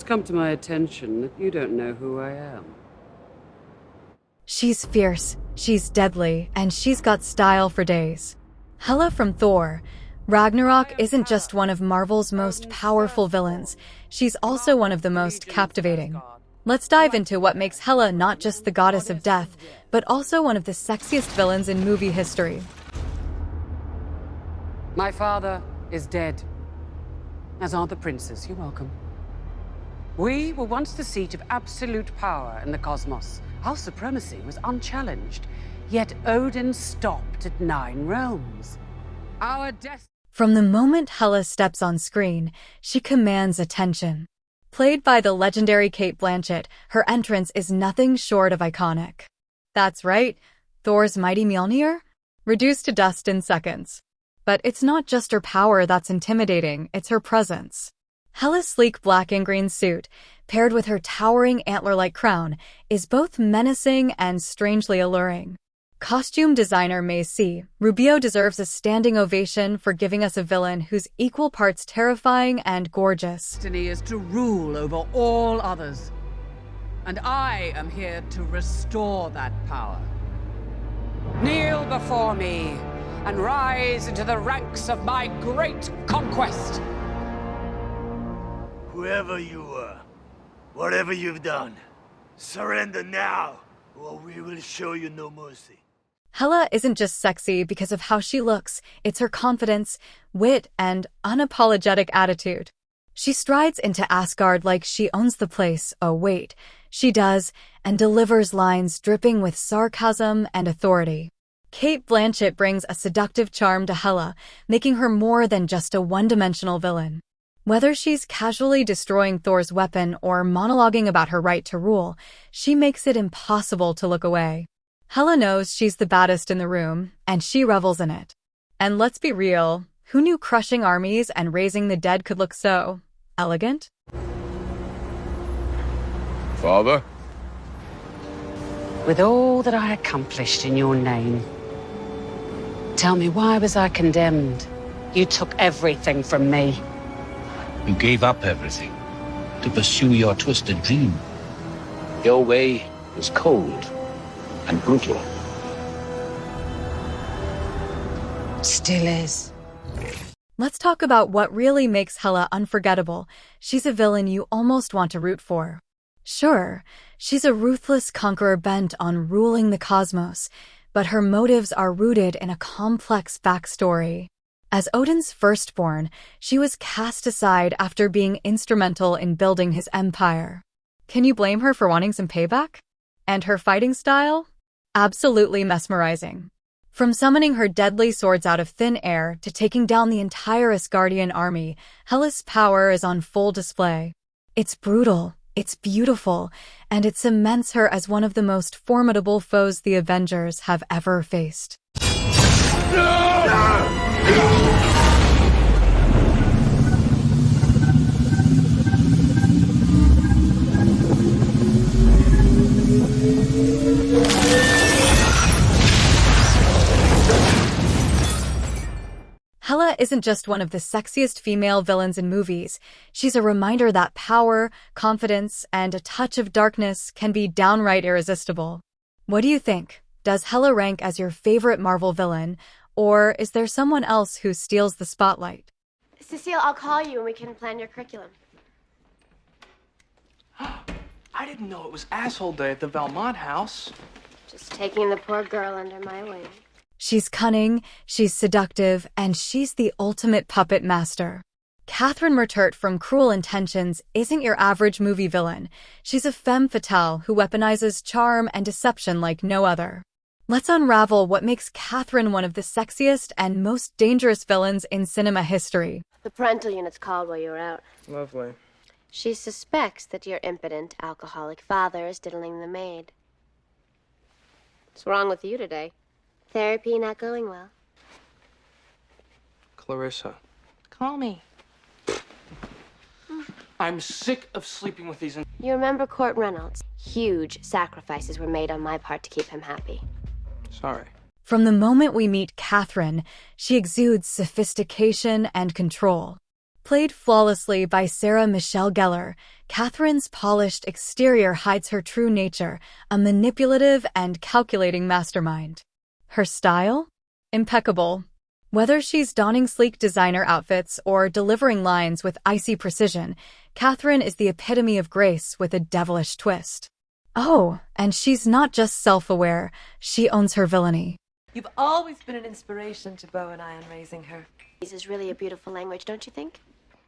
come to my attention that you don't know who I am. She's fierce, she's deadly, and she's got style for days. Hela from Thor. Ragnarok isn't just one of Marvel's most powerful villains, she's also one of the most captivating. Let's dive into what makes Hela not just the goddess of death, but also one of the sexiest villains in movie history. My father is dead, as are the princes. You're welcome. We were once the seat of absolute power in the cosmos. Our supremacy was unchallenged, yet Odin stopped at 9 realms. Our destiny. From the moment Hela steps on screen, she commands attention. Played by the legendary Cate Blanchett, her entrance is nothing short of iconic. That's right, Thor's mighty Mjolnir? Reduced to dust in seconds. But it's not just her power that's intimidating, it's her presence. Hela's sleek black and green suit, paired with her towering antler-like crown, is both menacing and strangely alluring. Costume designer Macy Rubio deserves a standing ovation for giving us a villain who's equal parts terrifying and gorgeous. Destiny is to rule over all others, and I am here to restore that power. Kneel before me and rise into the ranks of my great conquest. Whoever you are, whatever you've done, surrender now, or we will show you no mercy. Hela isn't just sexy because of how she looks, it's her confidence, wit, and unapologetic attitude. She strides into Asgard like she owns the place. Oh wait, she does, and delivers lines dripping with sarcasm and authority. Cate Blanchett brings a seductive charm to Hela, making her more than just a one-dimensional villain. Whether she's casually destroying Thor's weapon or monologuing about her right to rule, she makes it impossible to look away. Hela knows she's the baddest in the room, and she revels in it. And let's be real, who knew crushing armies and raising the dead could look so elegant? Father? With all that I accomplished in your name, tell me, why was I condemned? You took everything from me. You gave up everything to pursue your twisted dream. Your way was cold and brutal. Still is. Let's talk about what really makes Hela unforgettable. She's a villain you almost want to root for. Sure, she's a ruthless conqueror bent on ruling the cosmos, but her motives are rooted in a complex backstory. As Odin's firstborn, she was cast aside after being instrumental in building his empire. Can you blame her for wanting some payback? And her fighting style? Absolutely mesmerizing. From summoning her deadly swords out of thin air to taking down the entire Asgardian army, Hela's power is on full display. It's brutal, it's beautiful, and it cements her as one of the most formidable foes the Avengers have ever faced. Hela isn't just one of the sexiest female villains in movies. She's a reminder that power, confidence, and a touch of darkness can be downright irresistible. What do you think? Does Hela rank as your favorite Marvel villain, or is there someone else who steals the spotlight? Cecile, I'll call you and we can plan your curriculum. I didn't know it was asshole day at the Valmont house. Just taking the poor girl under my wing. She's cunning, she's seductive, and she's the ultimate puppet master. Catherine Tramell from Cruel Intentions isn't your average movie villain. She's a femme fatale who weaponizes charm and deception like no other. Let's unravel what makes Catherine one of the sexiest and most dangerous villains in cinema history. The parental unit's called while you were out. Lovely. She suspects that your impotent, alcoholic father is diddling the maid. What's wrong with you today? Therapy not going well? Clarissa. Call me. I'm sick of sleeping with these. You remember Court Reynolds? Huge sacrifices were made on my part to keep him happy. Sorry. From the moment we meet Catherine, she exudes sophistication and control. Played flawlessly by Sarah Michelle Gellar, Catherine's polished exterior hides her true nature, a manipulative and calculating mastermind. Her style? Impeccable. Whether she's donning sleek designer outfits or delivering lines with icy precision, Catherine is the epitome of grace with a devilish twist. Oh, and she's not just self-aware, she owns her villainy. You've always been an inspiration to Bo and I in raising her. This is really a beautiful language, don't you think?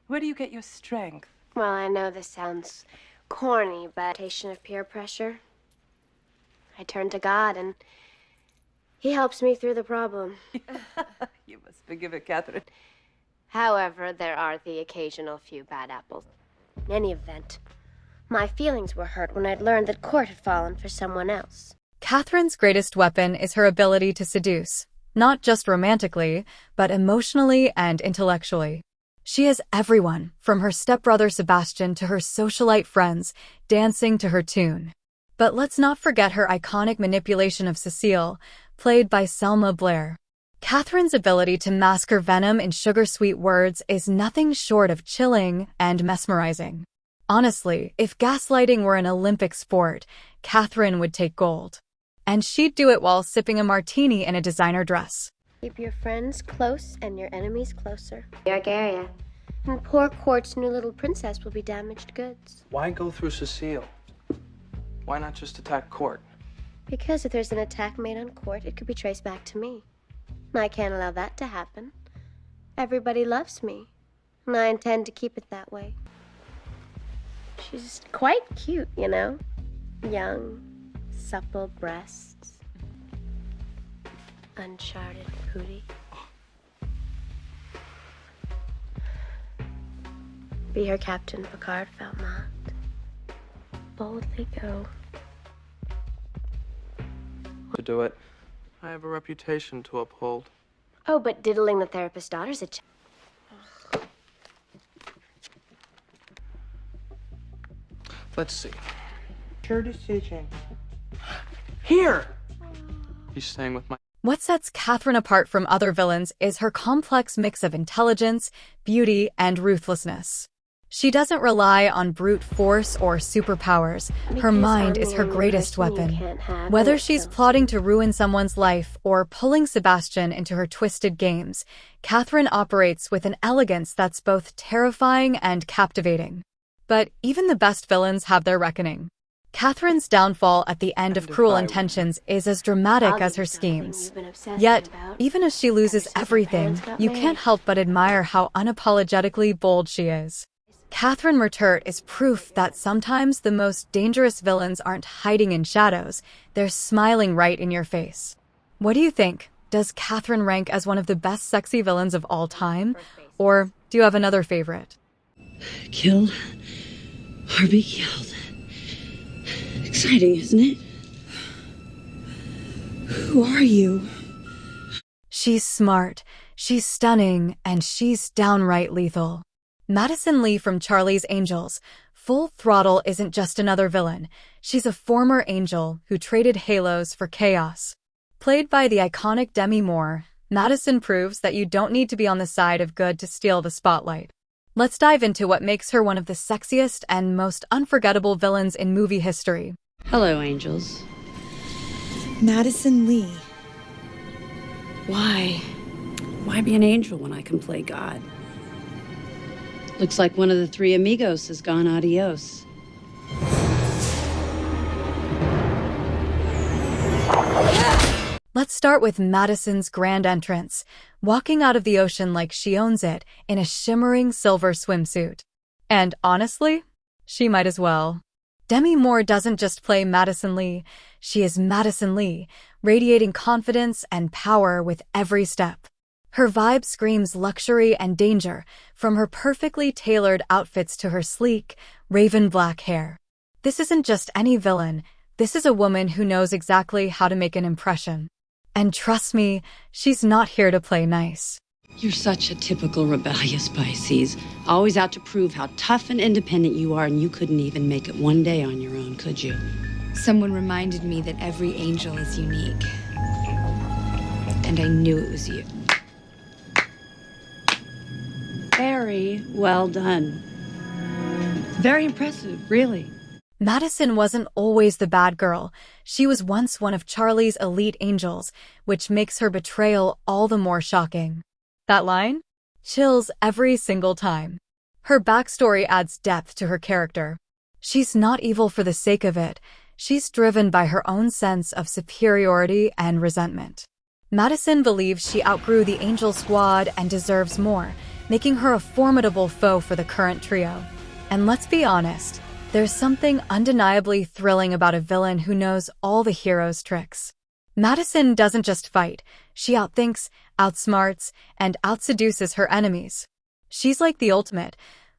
Where do you get your strength? Well, I know this sounds corny, but patient of peer pressure. I turn to God, and He helps me through the problem. You must forgive it, Catherine. However, there are the occasional few bad apples. In any event, my feelings were hurt when I'd learned that Court had fallen for someone else. Catherine's greatest weapon is her ability to seduce, not just romantically, but emotionally and intellectually. She has everyone, from her stepbrother Sebastian to her socialite friends, dancing to her tune. But let's not forget her iconic manipulation of Cecile, played by Selma Blair. Catherine's ability to mask her venom in sugar-sweet words is nothing short of chilling and mesmerizing. Honestly, if gaslighting were an Olympic sport, Catherine would take gold. And she'd do it while sipping a martini in a designer dress. Keep your friends close and your enemies closer. Argaria. And poor Court's new little princess will be damaged goods. Why go through Cecile? Why not just attack Court? Because if there's an attack made on Court, it could be traced back to me. I can't allow that to happen. Everybody loves me, and I intend to keep it that way. She's quite cute, you know? Young, supple breasts. Uncharted booty. Be her captain, Picard Valmont. Boldly go. To do it. I have a reputation to uphold. Oh, but diddling the therapist's daughter's a Let's see. Your decision. Here! He's staying with my... What sets Catherine apart from other villains is her complex mix of intelligence, beauty, and ruthlessness. She doesn't rely on brute force or superpowers. Her mind is her greatest weapon. Whether she's plotting to ruin someone's life or pulling Sebastian into her twisted games, Catherine operates with an elegance that's both terrifying and captivating. But even the best villains have their reckoning. Catherine's downfall at the end of Cruel Intentions is as dramatic as her schemes. Yet, even as she loses everything, you can't help but admire how unapologetically bold she is. Catherine Mertert is proof that sometimes the most dangerous villains aren't hiding in shadows, they're smiling right in your face. What do you think? Does Catherine rank as one of the best sexy villains of all time? Or do you have another favorite? Kill or be killed. Exciting, isn't it? Who are you? She's smart, she's stunning, and she's downright lethal. Madison Lee from Charlie's Angels. Full Throttle isn't just another villain. She's a former angel who traded halos for chaos. Played by the iconic Demi Moore, Madison proves that you don't need to be on the side of good to steal the spotlight. Let's dive into what makes her one of the sexiest and most unforgettable villains in movie history. Hello, angels. Madison Lee. Why? Why be an angel when I can play God? Looks like one of the three amigos has gone adios. Let's start with Madison's grand entrance, walking out of the ocean like she owns it in a shimmering silver swimsuit. And honestly, she might as well. Demi Moore doesn't just play Madison Lee, she is Madison Lee, radiating confidence and power with every step. Her vibe screams luxury and danger, from her perfectly tailored outfits to her sleek, raven black hair. This isn't just any villain, this is a woman who knows exactly how to make an impression. And trust me, she's not here to play nice. You're such a typical rebellious Pisces, always out to prove how tough and independent you are, and you couldn't even make it one day on your own, could you? Someone reminded me that every angel is unique. And I knew it was you. Very well done. Very impressive, really. Madison wasn't always the bad girl. She was once one of Charlie's elite angels, which makes her betrayal all the more shocking. That line? Chills every single time. Her backstory adds depth to her character. She's not evil for the sake of it. She's driven by her own sense of superiority and resentment. Madison believes she outgrew the Angel Squad and deserves more, making her a formidable foe for the current trio. And let's be honest, there's something undeniably thrilling about a villain who knows all the hero's tricks. Madison doesn't just fight, she outthinks, outsmarts, and outseduces her enemies. She's like the ultimate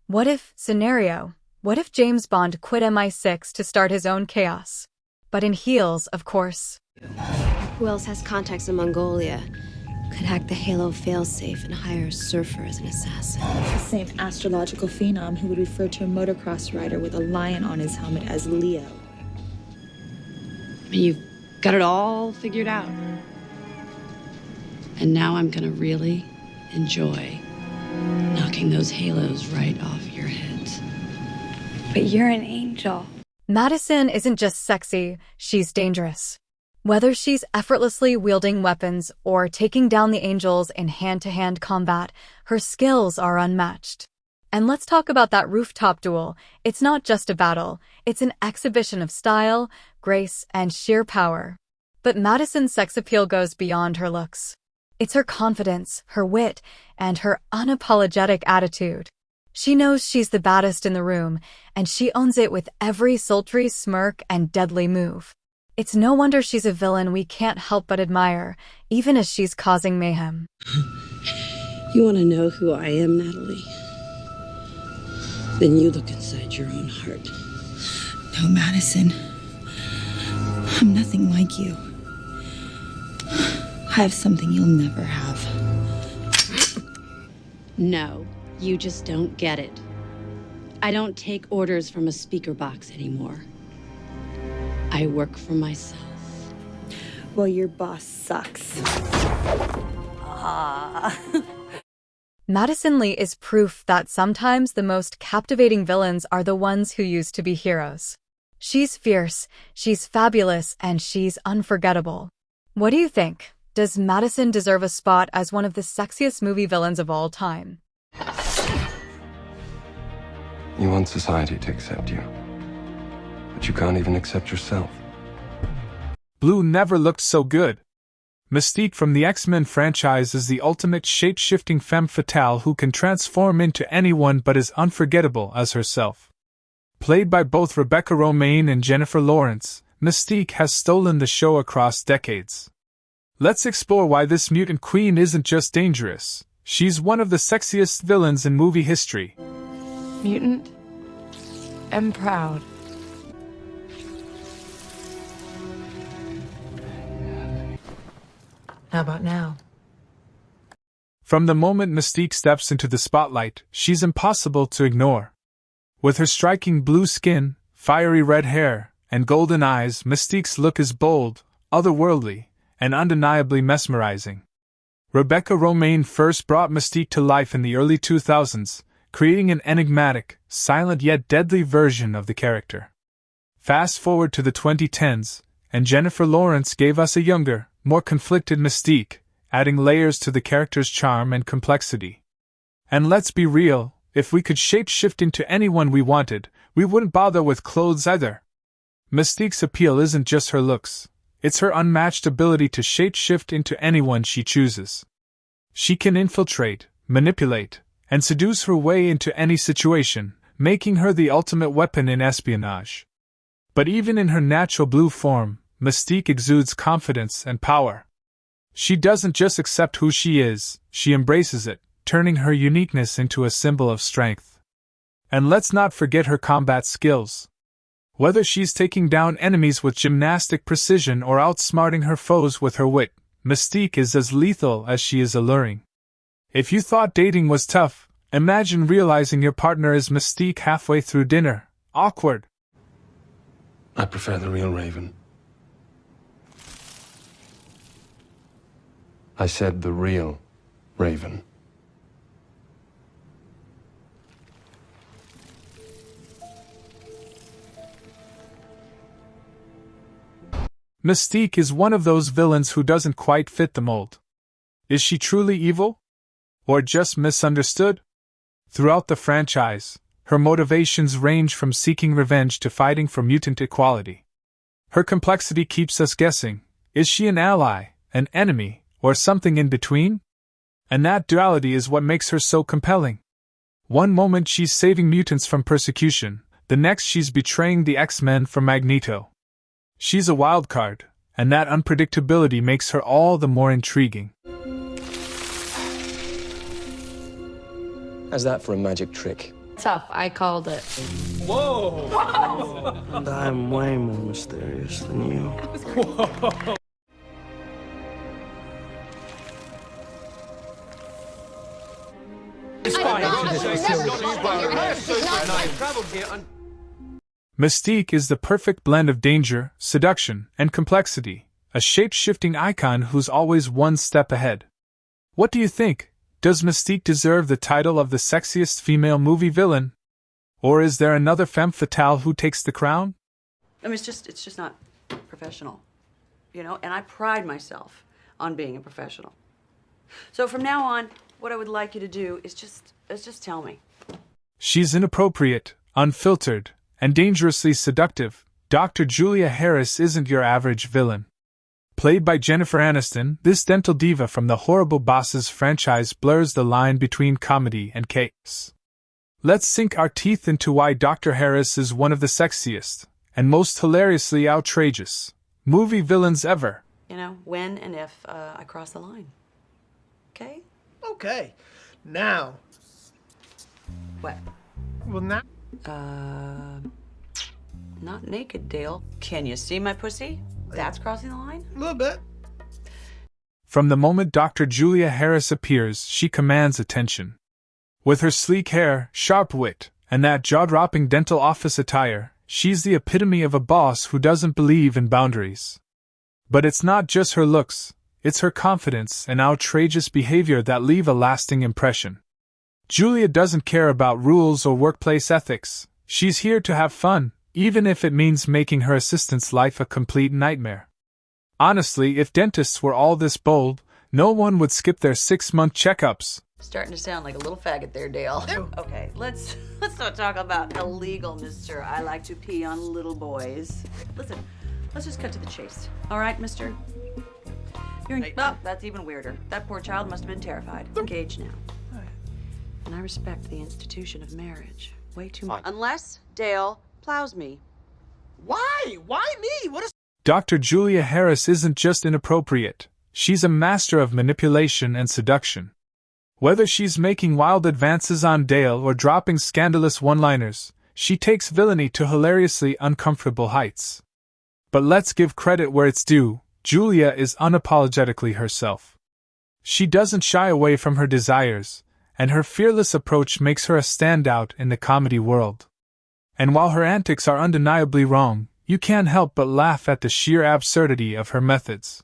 what-if scenario. What if James Bond quit MI6 to start his own chaos? But in heels, of course. Who else has contacts in Mongolia? Could hack the Halo failsafe and hire a surfer as an assassin. The same astrological phenom who would refer to a motocross rider with a lion on his helmet as Leo. I mean, you've got it all figured out. And now I'm gonna really enjoy knocking those halos right off your heads. But you're an angel. Madison isn't just sexy, she's dangerous. Whether she's effortlessly wielding weapons or taking down the angels in hand-to-hand combat, her skills are unmatched. And let's talk about that rooftop duel. It's not just a battle, it's an exhibition of style, grace, and sheer power. But Madison's sex appeal goes beyond her looks. It's her confidence, her wit, and her unapologetic attitude. She knows she's the baddest in the room, and she owns it with every sultry smirk and deadly move. It's no wonder she's a villain we can't help but admire, even as she's causing mayhem. You want to know who I am, Natalie? Then you look inside your own heart. No, Madison. I'm nothing like you. I have something you'll never have. No, you just don't get it. I don't take orders from a speaker box anymore. I work for myself. Well, your boss sucks. Madison Lee is proof that sometimes the most captivating villains are the ones who used to be heroes. She's fierce, she's fabulous, and she's unforgettable. What do you think? Does Madison deserve a spot as one of the sexiest movie villains of all time? You want society to accept you, but you can't even accept yourself. Blue never looked so good. Mystique from the X-Men franchise is the ultimate shape-shifting femme fatale who can transform into anyone but is unforgettable as herself. Played by both Rebecca Romijn and Jennifer Lawrence, Mystique has stolen the show across decades. Let's explore why this mutant queen isn't just dangerous, she's one of the sexiest villains in movie history. Mutant and proud. How about now? From the moment Mystique steps into the spotlight, she's impossible to ignore. With her striking blue skin, fiery red hair, and golden eyes, Mystique's look is bold, otherworldly, and undeniably mesmerizing. Rebecca Romijn first brought Mystique to life in the early 2000s, creating an enigmatic, silent yet deadly version of the character. Fast forward to the 2010s, and Jennifer Lawrence gave us a younger, more conflicted Mystique, adding layers to the character's charm and complexity. And let's be real, if we could shape-shift into anyone we wanted, we wouldn't bother with clothes either. Mystique's appeal isn't just her looks, it's her unmatched ability to shape-shift into anyone she chooses. She can infiltrate, manipulate, and seduce her way into any situation, making her the ultimate weapon in espionage. But even in her natural blue form, Mystique exudes confidence and power. She doesn't just accept who she is, she embraces it, turning her uniqueness into a symbol of strength. And let's not forget her combat skills. Whether she's taking down enemies with gymnastic precision or outsmarting her foes with her wit, Mystique is as lethal as she is alluring. If you thought dating was tough, imagine realizing your partner is Mystique halfway through dinner. Awkward. I prefer the real Raven. I said the real Raven. Mystique is one of those villains who doesn't quite fit the mold. Is she truly evil? Or just misunderstood? Throughout the franchise, her motivations range from seeking revenge to fighting for mutant equality. Her complexity keeps us guessing, is she an ally, an enemy, or something in between? And that duality is what makes her so compelling. One moment she's saving mutants from persecution, the next she's betraying the X-Men for Magneto. She's a wild card, and that unpredictability makes her all the more intriguing. How's that for a magic trick? Tough, I called it. Whoa! And I'm way more mysterious than you. Whoa! It's fine. Mystique is the perfect blend of danger, seduction, and complexity, a shape-shifting icon who's always one step ahead. What do you think? Does Mystique deserve the title of the sexiest female movie villain? Or is there another femme fatale who takes the crown? I mean, it's just not professional, you know? And I pride myself on being a professional. So from now on, what I would like you to do is just tell me. She's inappropriate, unfiltered, and dangerously seductive. Dr. Julia Harris isn't your average villain. Played by Jennifer Aniston, this dental diva from the Horrible Bosses franchise blurs the line between comedy and chaos. Let's sink our teeth into why Dr. Harris is one of the sexiest, and most hilariously outrageous, movie villains ever. You know, when and if I cross the line. Okay? Okay. Now. What? Well, now. Not naked, Dale. Can you see my pussy? That's crossing the line? A little bit. From the moment Dr. Julia Harris appears, she commands attention. With her sleek hair, sharp wit, and that jaw-dropping dental office attire, she's the epitome of a boss who doesn't believe in boundaries. But it's not just her looks, it's her confidence and outrageous behavior that leave a lasting impression. Julia doesn't care about rules or workplace ethics. She's here to have fun, even if it means making her assistant's life a complete nightmare. Honestly, if dentists were all this bold, no one would skip their 6-month checkups. Starting to sound like a little faggot there, Dale. Okay, let's not talk about illegal, mister. I like to pee on little boys. Listen, let's just cut to the chase. All right, mister? Oh, that's even weirder. That poor child must have been terrified. Engaged now. And I respect the institution of marriage way too much. Unless Dale plows me. Why? Why me? What is... Dr. Julia Harris isn't just inappropriate. She's a master of manipulation and seduction. Whether she's making wild advances on Dale or dropping scandalous one-liners, she takes villainy to hilariously uncomfortable heights. But let's give credit where it's due. Julia is unapologetically herself. She doesn't shy away from her desires, and her fearless approach makes her a standout in the comedy world. And while her antics are undeniably wrong, you can't help but laugh at the sheer absurdity of her methods.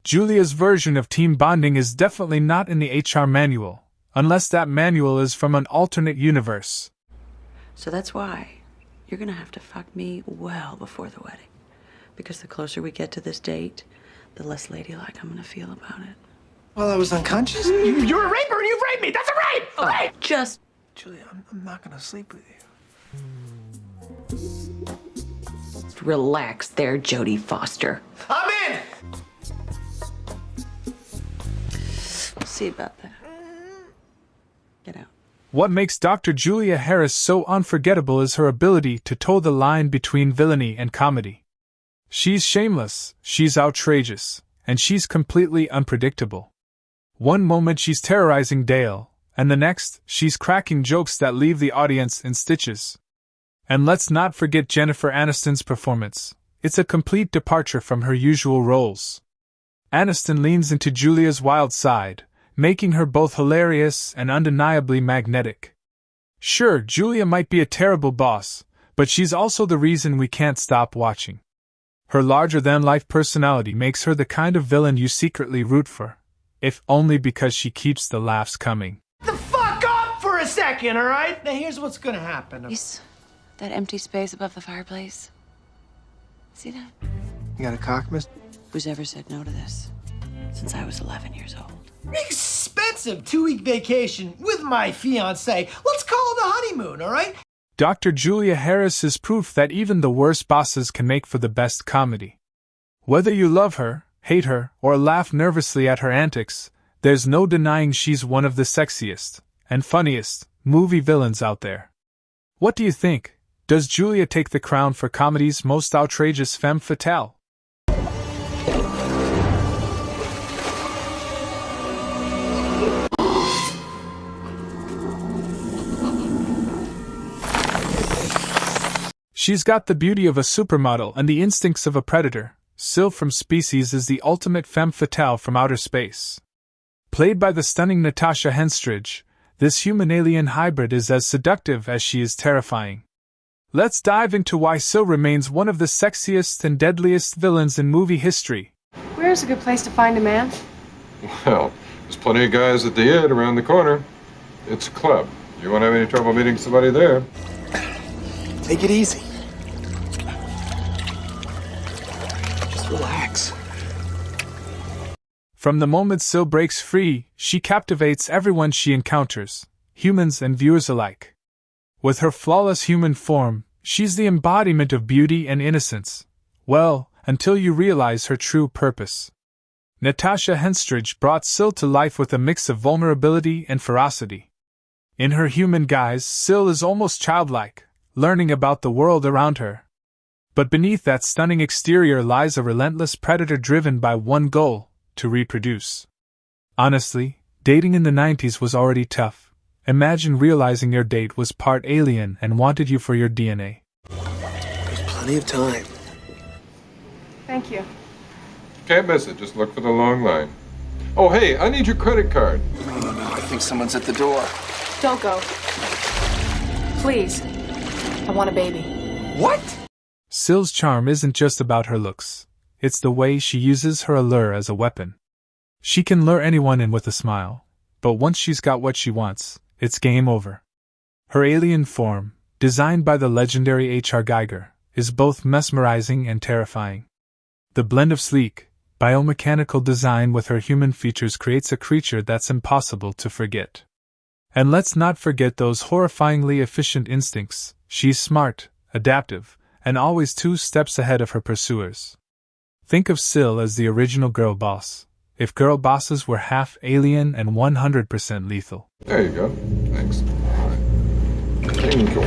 Julia's version of team bonding is definitely not in the HR manual, unless that manual is from an alternate universe. So that's why you're gonna have to fuck me well before the wedding. Because the closer we get to this date, the less ladylike I'm gonna feel about it. Well, I was unconscious. You're a raper and you've raped me. That's a rape! Oh, Rape! Just... Julia, I'm not gonna sleep with you. relax there, Jodie Foster. I'm in! We'll see about that. Get out. What makes Dr. Julia Harris so unforgettable is her ability to toe the line between villainy and comedy. She's shameless, she's outrageous, and she's completely unpredictable. One moment she's terrorizing Dale, and the next, she's cracking jokes that leave the audience in stitches. And let's not forget Jennifer Aniston's performance. It's a complete departure from her usual roles. Aniston leans into Julia's wild side, making her both hilarious and undeniably magnetic. Sure, Julia might be a terrible boss, but she's also the reason we can't stop watching. Her larger-than-life personality makes her the kind of villain you secretly root for, if only because she keeps the laughs coming. The fuck up for a second, all right? Now here's what's gonna happen. That empty space above the fireplace. See that? You got a cock, miss? Who's ever said no to this? Since I was 11 years old. Expensive 2-week vacation with my fiance. Let's call it a honeymoon, all right? Dr. Julia Harris is proof that even the worst bosses can make for the best comedy. Whether you love her, hate her, or laugh nervously at her antics, there's no denying she's one of the sexiest and funniest movie villains out there. What do you think? Does Julia take the crown for comedy's most outrageous femme fatale? She's got the beauty of a supermodel and the instincts of a predator. Syl from Species is the ultimate femme fatale from outer space. Played by the stunning Natasha Henstridge, this human-alien hybrid is as seductive as she is terrifying. Let's dive into why Syl remains one of the sexiest and deadliest villains in movie history. Where's a good place to find a man? Well, there's plenty of guys at the Inn around the corner. It's a club. You won't have any trouble meeting somebody there. Take it easy. Just relax. From the moment Syl breaks free, she captivates everyone she encounters, humans and viewers alike. With her flawless human form, she's the embodiment of beauty and innocence. Well, until you realize her true purpose. Natasha Henstridge brought Syl to life with a mix of vulnerability and ferocity. In her human guise, Syl is almost childlike, learning about the world around her. But beneath that stunning exterior lies a relentless predator driven by one goal: to reproduce. Honestly, dating in the 90s was already tough. Imagine realizing your date was part alien and wanted you for your DNA. There's plenty of time. Thank you. Can't miss it. Just look for the long line. Oh, hey, I need your credit card. No, I think someone's at the door. Don't go. Please. I want a baby. What? Syl's charm isn't just about her looks. It's the way she uses her allure as a weapon. She can lure anyone in with a smile, but once she's got what she wants, it's game over. Her alien form, designed by the legendary H.R. Giger, is both mesmerizing and terrifying. The blend of sleek, biomechanical design with her human features creates a creature that's impossible to forget. And let's not forget those horrifyingly efficient instincts. She's smart, adaptive, and always 2 steps ahead of her pursuers. Think of Syl as the original girl boss, if girl bosses were half alien and 100% lethal. There you go. Thanks. Angel.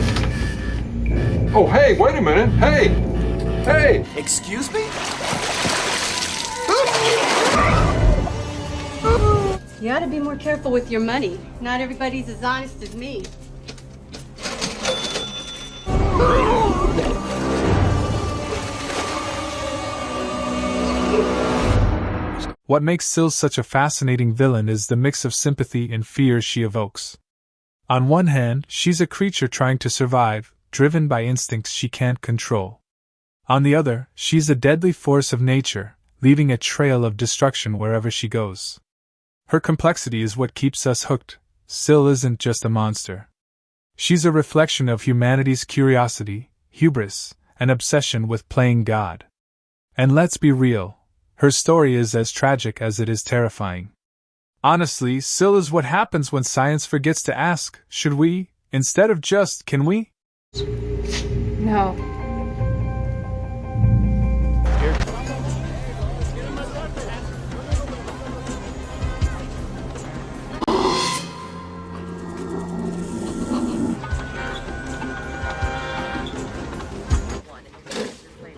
Oh, hey, wait a minute. Hey! Hey! Excuse me? You ought to be more careful with your money. Not everybody's as honest as me. What makes Syl such a fascinating villain is the mix of sympathy and fear she evokes. On one hand, she's a creature trying to survive, driven by instincts she can't control. On the other, she's a deadly force of nature, leaving a trail of destruction wherever she goes. Her complexity is what keeps us hooked. Syl isn't just a monster. She's a reflection of humanity's curiosity, hubris, and obsession with playing God. And let's be real, her story is as tragic as it is terrifying. Honestly, Syl is what happens when science forgets to ask, should we, instead of just, can we? No.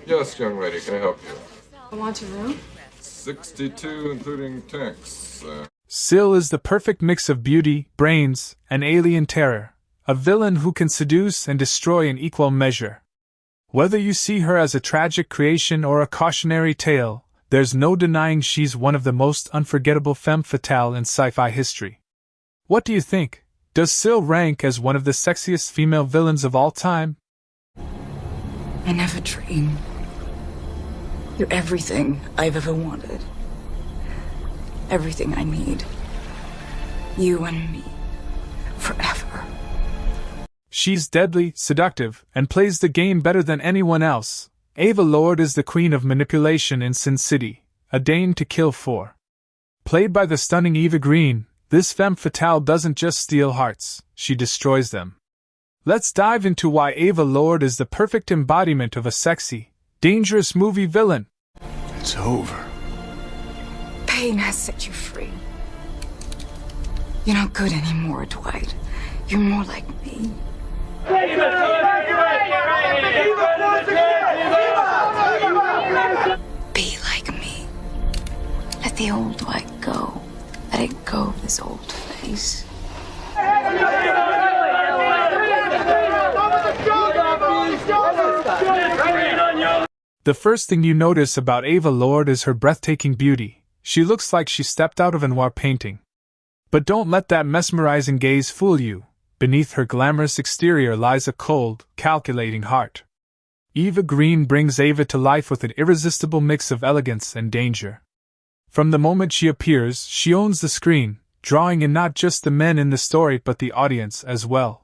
Yes, young lady, can I help you? I want a room. 62, including tax. Syl is the perfect mix of beauty, brains, and alien terror, a villain who can seduce and destroy in equal measure. Whether you see her as a tragic creation or a cautionary tale, there's no denying she's one of the most unforgettable femme fatale in sci-fi history. What do you think? Does Syl rank as one of the sexiest female villains of all time? I never dreamed. You're everything I've ever wanted. Everything I need. You and me. Forever. She's deadly, seductive, and plays the game better than anyone else. Ava Lord is the queen of manipulation in Sin City, a dame to kill for. Played by the stunning Eva Green, this femme fatale doesn't just steal hearts, she destroys them. Let's dive into why Ava Lord is the perfect embodiment of a sexy, dangerous movie villain. It's over. Pain has set you free. You're not good anymore, Dwight. You're more like me. Be like me. Let the old Dwight go. Let it go of this old face. The first thing you notice about Ava Lord is her breathtaking beauty. She looks like she stepped out of a noir painting. But don't let that mesmerizing gaze fool you. Beneath her glamorous exterior lies a cold, calculating heart. Eva Green brings Ava to life with an irresistible mix of elegance and danger. From the moment she appears, she owns the screen, drawing in not just the men in the story but the audience as well.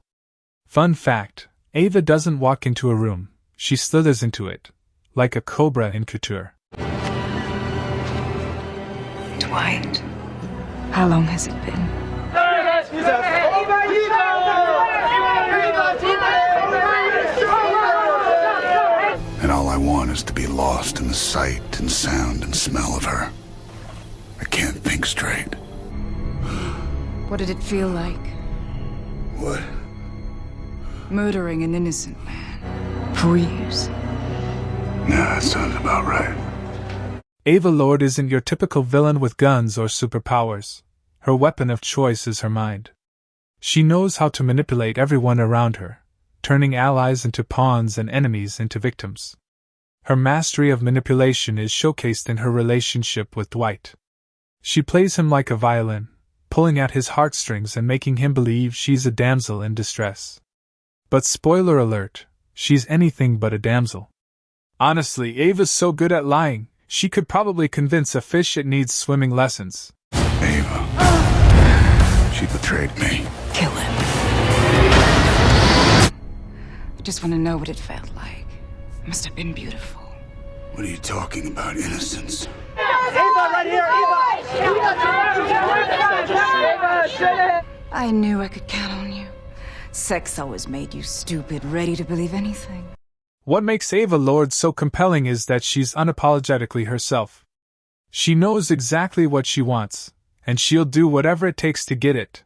Fun fact, Ava doesn't walk into a room, she slithers into it, like a cobra in couture. Dwight, how long has it been? And all I want is to be lost in the sight and sound and smell of her. I can't think straight. What did it feel like? What? Murdering an innocent man. For years. Yeah, that sounds about right. Ava Lord isn't your typical villain with guns or superpowers. Her weapon of choice is her mind. She knows how to manipulate everyone around her, turning allies into pawns and enemies into victims. Her mastery of manipulation is showcased in her relationship with Dwight. She plays him like a violin, pulling at his heartstrings and making him believe she's a damsel in distress. But spoiler alert, she's anything but a damsel. Honestly, Ava's so good at lying, she could probably convince a fish it needs swimming lessons. Ava. She betrayed me. Kill him. I just want to know what it felt like. It must have been beautiful. What are you talking about, innocence? Eva, right here! Eva! I knew I could count on you. Sex always made you stupid, ready to believe anything. What makes Ava Lord so compelling is that she's unapologetically herself. She knows exactly what she wants, and she'll do whatever it takes to get it.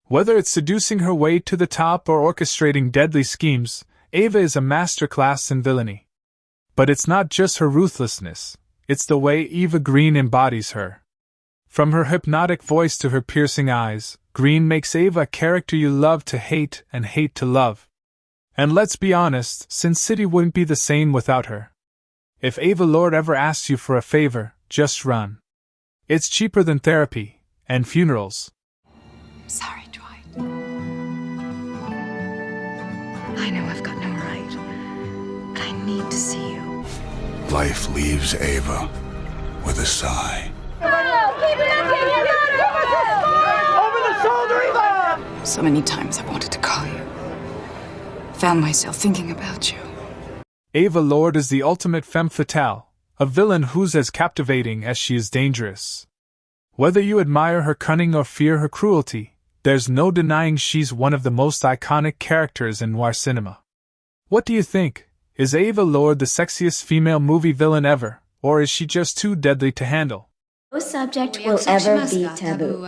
Whether it's seducing her way to the top or orchestrating deadly schemes, Ava is a masterclass in villainy. But it's not just her ruthlessness, it's the way Eva Green embodies her. From her hypnotic voice to her piercing eyes, Green makes Ava a character you love to hate and hate to love. And let's be honest, Sin City wouldn't be the same without her. If Ava Lord ever asks you for a favor, just run. It's cheaper than therapy and funerals. Sorry, Dwight. I know I've got no right, but I need to see you. Life leaves Ava with a sigh. Over the shoulder, Eva! So many times I wanted to call you. Found myself thinking about you. Ava Lord is the ultimate femme fatale, a villain who's as captivating as she is dangerous. Whether you admire her cunning or fear her cruelty, there's no denying she's one of the most iconic characters in noir cinema. What do you think? Is Ava Lord the sexiest female movie villain ever, or is she just too deadly to handle? No subject will ever be taboo.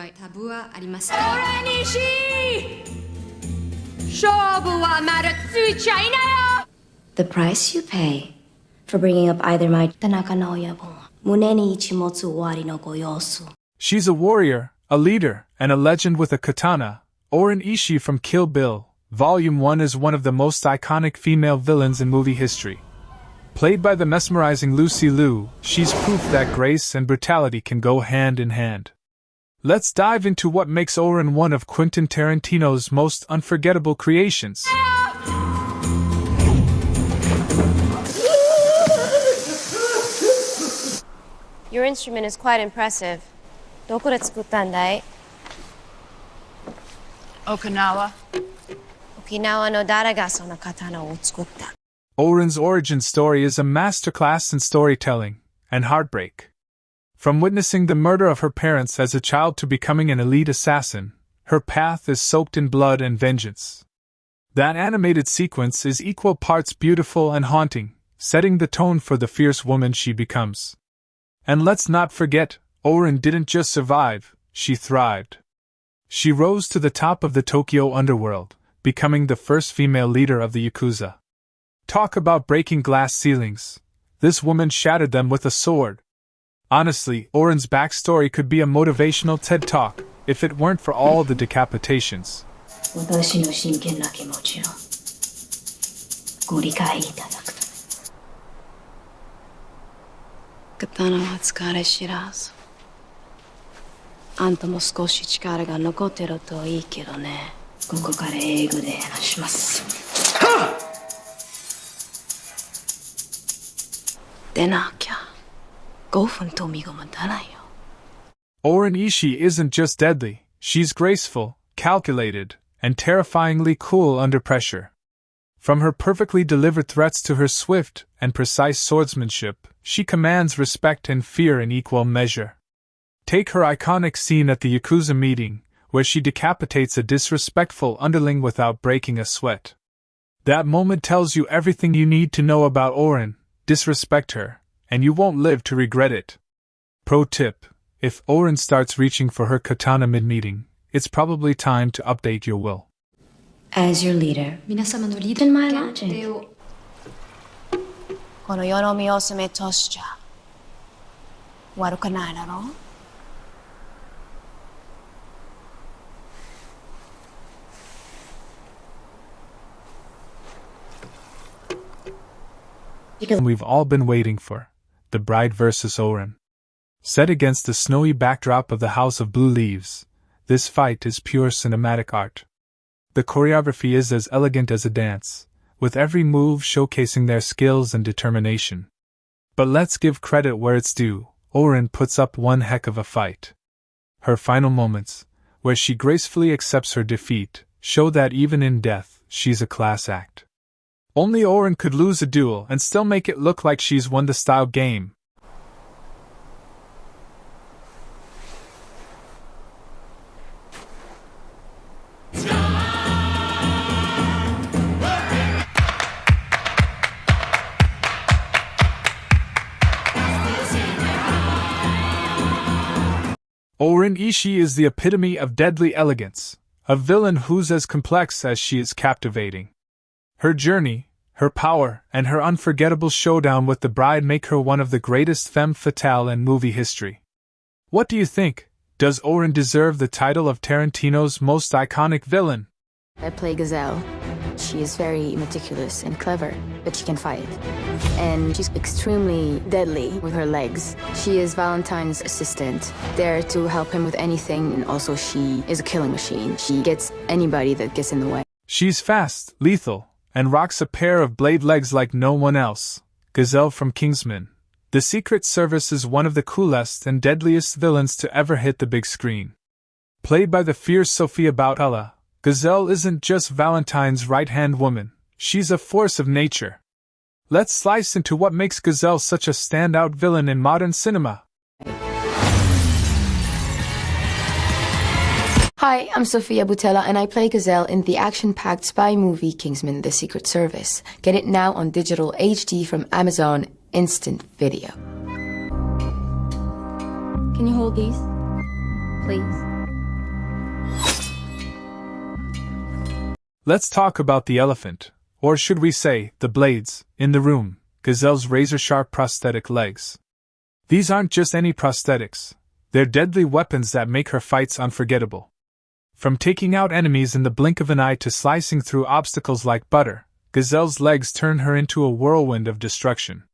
The price you pay for bringing up either my Tanaka no Yabo, Muneni Ichimotsu Wari no Goyosu. She's a warrior, a leader, and a legend with a katana. Orin Ishii from Kill Bill, Volume 1 is one of the most iconic female villains in movie history. Played by the mesmerizing Lucy Liu, she's proof that grace and brutality can go hand in hand. Let's dive into what makes Orin one of Quentin Tarantino's most unforgettable creations. Your instrument is quite impressive. どこで作ったんだい? Okinawa. 沖縄の誰がその刀を作った? Oren's origin story is a masterclass in storytelling and heartbreak. From witnessing the murder of her parents as a child to becoming an elite assassin, her path is soaked in blood and vengeance. That animated sequence is equal parts beautiful and haunting, setting the tone for the fierce woman she becomes. And let's not forget, Oren didn't just survive, she thrived. She rose to the top of the Tokyo underworld, becoming the first female leader of the Yakuza. Talk about breaking glass ceilings. This woman shattered them with a sword. Honestly, Oren's backstory could be a motivational TED Talk, if it weren't for all the decapitations. Katana wa tsukare shirazu. あんたも少し力が残ってるといいけどね。ここから英語で話します。でなきゃ、5分と身が持たないよ。Oren Ishii isn't just deadly, she's graceful, calculated, and terrifyingly cool under pressure. From her perfectly delivered threats to her swift and precise swordsmanship, she commands respect and fear in equal measure. Take her iconic scene at the Yakuza meeting, where she decapitates a disrespectful underling without breaking a sweat. That moment tells you everything you need to know about Oren. Disrespect her, and you won't live to regret it. Pro tip: if Oren starts reaching for her katana mid-meeting, it's probably time to update your will. As your leader, 皆様のリーダーin my logic. この世の見納めとしちゃ悪くないだろう? We've all been waiting for The Bride vs. Oren. Set against the snowy backdrop of the House of Blue Leaves, this fight is pure cinematic art. The choreography is as elegant as a dance, with every move showcasing their skills and determination. But let's give credit where it's due, Oren puts up one heck of a fight. Her final moments, where she gracefully accepts her defeat, show that even in death, she's a class act. Only Oren could lose a duel and still make it look like she's won the style game. Oren Ishii is the epitome of deadly elegance, a villain who's as complex as she is captivating. Her journey, her power, and her unforgettable showdown with the bride make her one of the greatest femme fatale in movie history. What do you think? Does Oren deserve the title of Tarantino's most iconic villain? I play Gazelle. She is very meticulous and clever, but she can fight. And she's extremely deadly with her legs. She is Valentine's assistant, there to help him with anything, and also she is a killing machine. She gets anybody that gets in the way. She's fast, lethal, and rocks a pair of blade legs like no one else. Gazelle from Kingsman. The Secret Service is one of the coolest and deadliest villains to ever hit the big screen. Played by the fierce Sofia Boutella, Gazelle isn't just Valentine's right-hand woman, she's a force of nature. Let's slice into what makes Gazelle such a standout villain in modern cinema. Hi, I'm Sofia Boutella, and I play Gazelle in the action-packed spy movie Kingsman: The Secret Service. Get it now on digital HD from Amazon Instant Video. Can you hold these, please? Let's talk about the elephant, or should we say, the blades, in the room, Gazelle's razor-sharp prosthetic legs. These aren't just any prosthetics, they're deadly weapons that make her fights unforgettable. From taking out enemies in the blink of an eye to slicing through obstacles like butter, Gazelle's legs turn her into a whirlwind of destruction.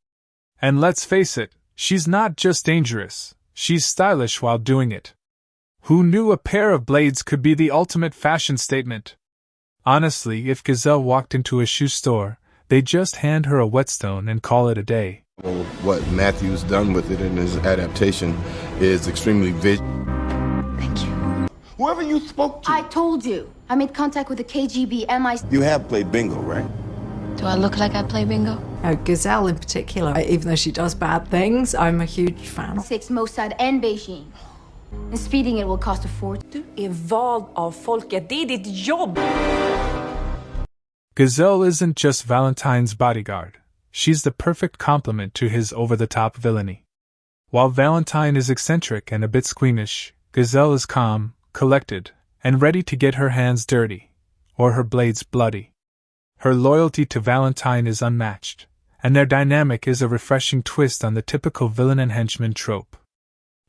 And let's face it, she's not just dangerous, she's stylish while doing it. Who knew a pair of blades could be the ultimate fashion statement? Honestly, if Gazelle walked into a shoe store, they'd just hand her a whetstone and call it a day. What Matthew's done with it in his adaptation is extremely Thank you. Whoever you spoke to. I told you. I made contact with the KGB, MI... You have played bingo, right? Do I look like I play bingo? Gazelle in particular, even though she does bad things, I'm a huge fan. 6 Mossad and Beijing. And speeding it will cost a fortune. Du är vald av folket, det är ditt jobb! Gazelle isn't just Valentine's bodyguard. She's the perfect complement to his over-the-top villainy. While Valentine is eccentric and a bit squeamish, Gazelle is calm, collected, and ready to get her hands dirty, or her blades bloody. Her loyalty to Valentine is unmatched, and their dynamic is a refreshing twist on the typical villain and henchman trope.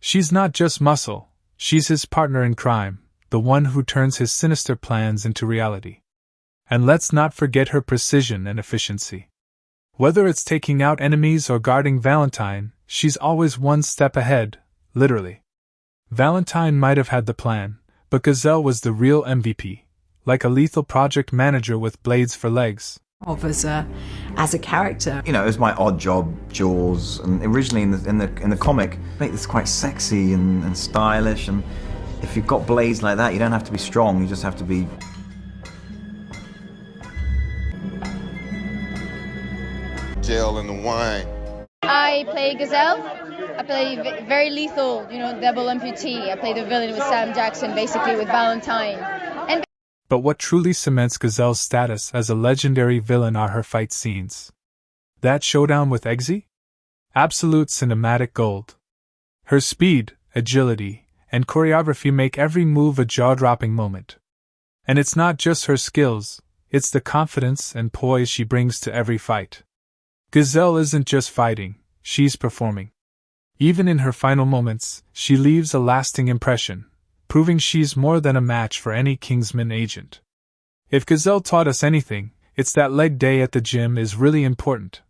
She's not just muscle, she's his partner in crime, the one who turns his sinister plans into reality. And let's not forget her precision and efficiency. Whether it's taking out enemies or guarding Valentine, she's always one step ahead, literally. Valentine might have had the plan, but Gazelle was the real MVP, like a lethal project manager with blades for legs. Of as a character. You know, it was my odd job, Jaws, and originally in the comic, make this quite sexy and stylish, and if you've got blades like that, you don't have to be strong, you just have to be... Gel in the wine. I play Gazelle. I play very lethal, double amputee. I play the villain with Sam Jackson, basically with Valentine. But what truly cements Gazelle's status as a legendary villain are her fight scenes. That showdown with Eggsy? Absolute cinematic gold. Her speed, agility, and choreography make every move a jaw-dropping moment. And it's not just her skills, it's the confidence and poise she brings to every fight. Gazelle isn't just fighting, she's performing. Even in her final moments, she leaves a lasting impression, proving she's more than a match for any Kingsman agent. If Gazelle taught us anything, it's that leg day at the gym is really important,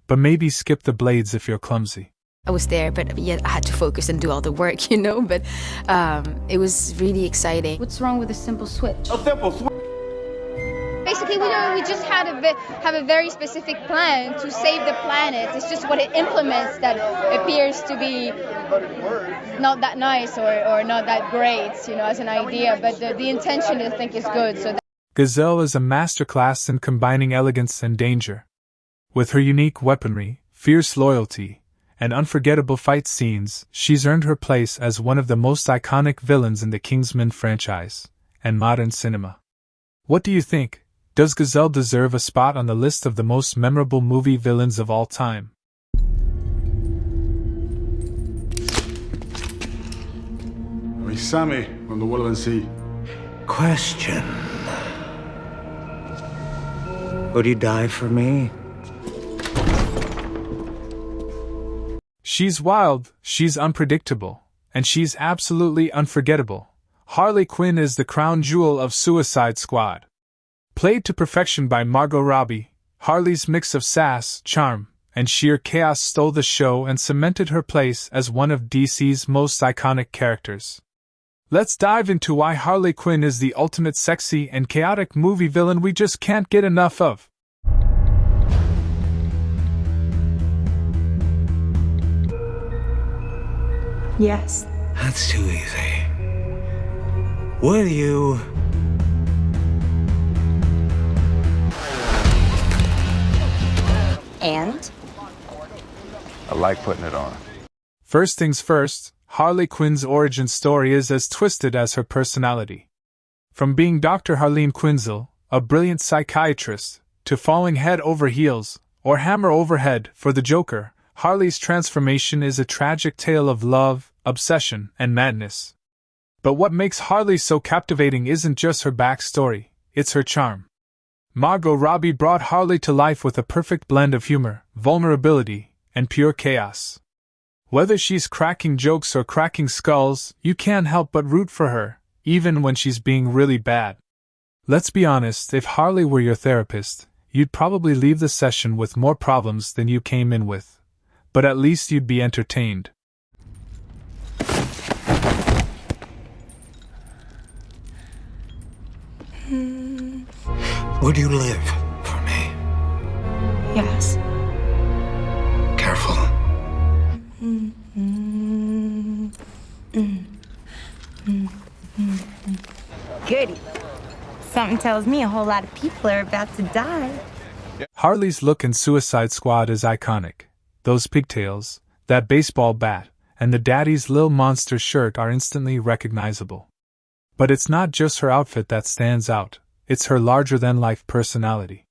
but maybe skip the blades if you're clumsy. I was there, but yet I had to focus and do all the work, but it was really exciting. What's wrong with a simple switch? A simple switch. Basically, we just have a very specific plan to save the planet. It's just what it implements that appears to be not that nice or not that great, as an idea. But the intention, I think, is good. So Gazelle is a masterclass in combining elegance and danger. With her unique weaponry, fierce loyalty, and unforgettable fight scenes, she's earned her place as one of the most iconic villains in the Kingsman franchise and modern cinema. What do you think? Does Gazelle deserve a spot on the list of the most memorable movie villains of all time? I'm Sammy from the Woodland Sea. Question. Would you die for me? She's wild, she's unpredictable, and she's absolutely unforgettable. Harley Quinn is the crown jewel of Suicide Squad. Played to perfection by Margot Robbie, Harley's mix of sass, charm, and sheer chaos stole the show and cemented her place as one of DC's most iconic characters. Let's dive into why Harley Quinn is the ultimate sexy and chaotic movie villain we just can't get enough of. Yes. That's too easy. Will you... And? I like putting it on. First things first, Harley Quinn's origin story is as twisted as her personality. From being Dr. Harleen Quinzel, a brilliant psychiatrist, to falling head over heels, or hammer over head, for the Joker, Harley's transformation is a tragic tale of love, obsession, and madness. But what makes Harley so captivating isn't just her backstory, it's her charm. Margot Robbie brought Harley to life with a perfect blend of humor, vulnerability, and pure chaos. Whether she's cracking jokes or cracking skulls, you can't help but root for her, even when she's being really bad. Let's be honest, if Harley were your therapist, you'd probably leave the session with more problems than you came in with. But at least you'd be entertained. Would you live for me? Yes. Careful. Goody. Something tells me a whole lot of people are about to die. Harley's look in Suicide Squad is iconic. Those pigtails, that baseball bat, and the Daddy's Lil' Monster shirt are instantly recognizable. But it's not just her outfit that stands out, it's her larger-than-life personality.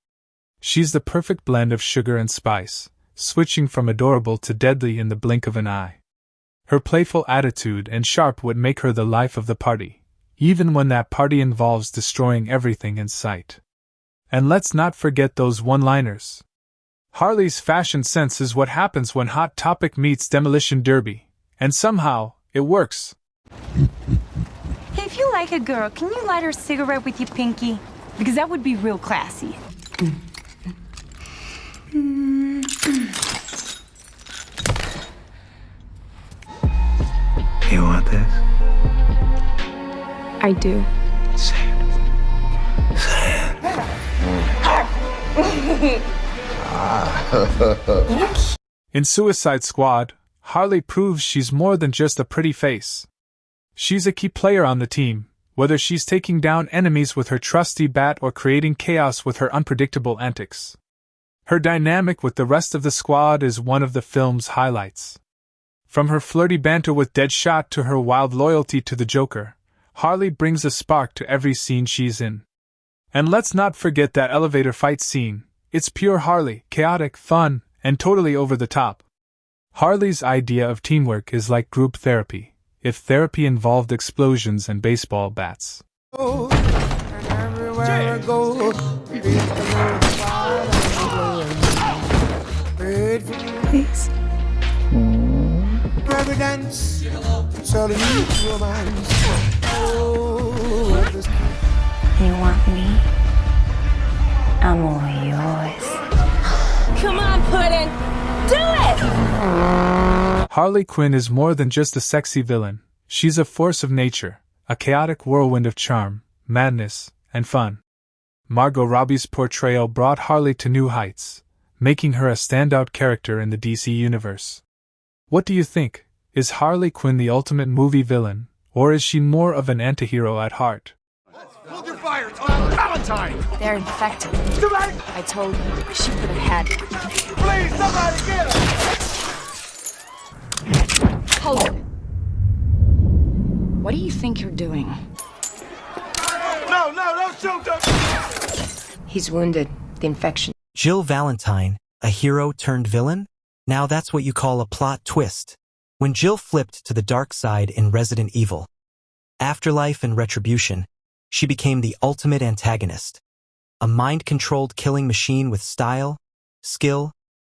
She's the perfect blend of sugar and spice, switching from adorable to deadly in the blink of an eye. Her playful attitude and sharp wit make her the life of the party, even when that party involves destroying everything in sight. And let's not forget those one-liners. Harley's fashion sense is what happens when Hot Topic meets Demolition Derby, and somehow, it works. Hey, if you like a girl, can you light her a cigarette with your pinky? Because that would be real classy. You want this? I do. Say it. Say it. In Suicide Squad, Harley proves she's more than just a pretty face. She's a key player on the team, whether she's taking down enemies with her trusty bat or creating chaos with her unpredictable antics. Her dynamic with the rest of the squad is one of the film's highlights. From her flirty banter with Deadshot to her wild loyalty to the Joker, Harley brings a spark to every scene she's in. And let's not forget that elevator fight scene. It's pure Harley, chaotic, fun, and totally over the top. Harley's idea of teamwork is like group therapy, if therapy involved explosions and baseball bats. Please. You want me? I'm all yours. Come on, Puddin'! Do it! Harley Quinn is more than just a sexy villain. She's a force of nature, a chaotic whirlwind of charm, madness, and fun. Margot Robbie's portrayal brought Harley to new heights, making her a standout character in the DC universe. What do you think? Is Harley Quinn the ultimate movie villain, or is she more of an antihero at heart? Hold your fire! It's on Valentine! They're infected. Too late! I told you, she could have had it. Please, somebody get her! Hold it. What do you think you're doing? No, don't shoot them! He's wounded. The infection. Jill Valentine, a hero turned villain? Now that's what you call a plot twist. When Jill flipped to the dark side in Resident Evil, Afterlife and Retribution, she became the ultimate antagonist. A mind-controlled killing machine with style, skill,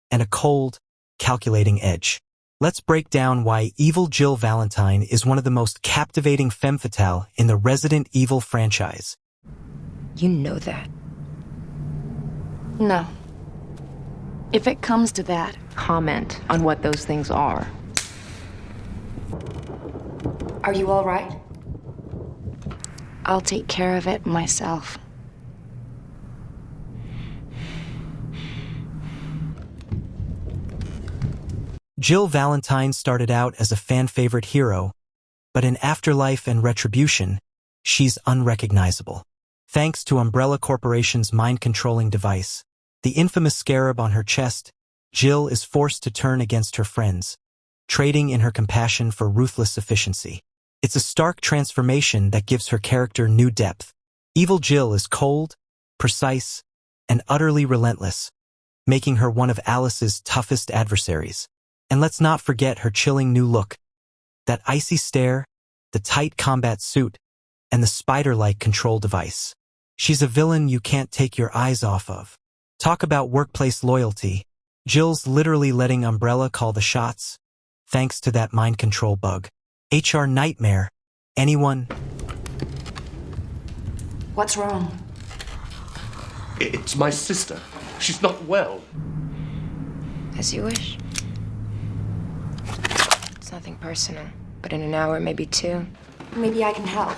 and a cold, calculating edge. Let's break down why evil Jill Valentine is one of the most captivating femme fatale in the Resident Evil franchise. You know that. No. If it comes to that, comment on what those things are. Are you all right? I'll take care of it myself. Jill Valentine started out as a fan-favorite hero, but in Afterlife and Retribution, she's unrecognizable. Thanks to Umbrella Corporation's mind-controlling device, the infamous scarab on her chest, Jill is forced to turn against her friends, trading in her compassion for ruthless efficiency. It's a stark transformation that gives her character new depth. Evil Jill is cold, precise, and utterly relentless, making her one of Alice's toughest adversaries. And let's not forget her chilling new look. That icy stare, the tight combat suit, and the spider-like control device. She's a villain you can't take your eyes off of. Talk about workplace loyalty. Jill's literally letting Umbrella call the shots, thanks to that mind control bug. HR nightmare. Anyone? What's wrong? It's my sister. She's not well. As you wish. It's nothing personal, but in an hour, maybe two. Maybe I can help.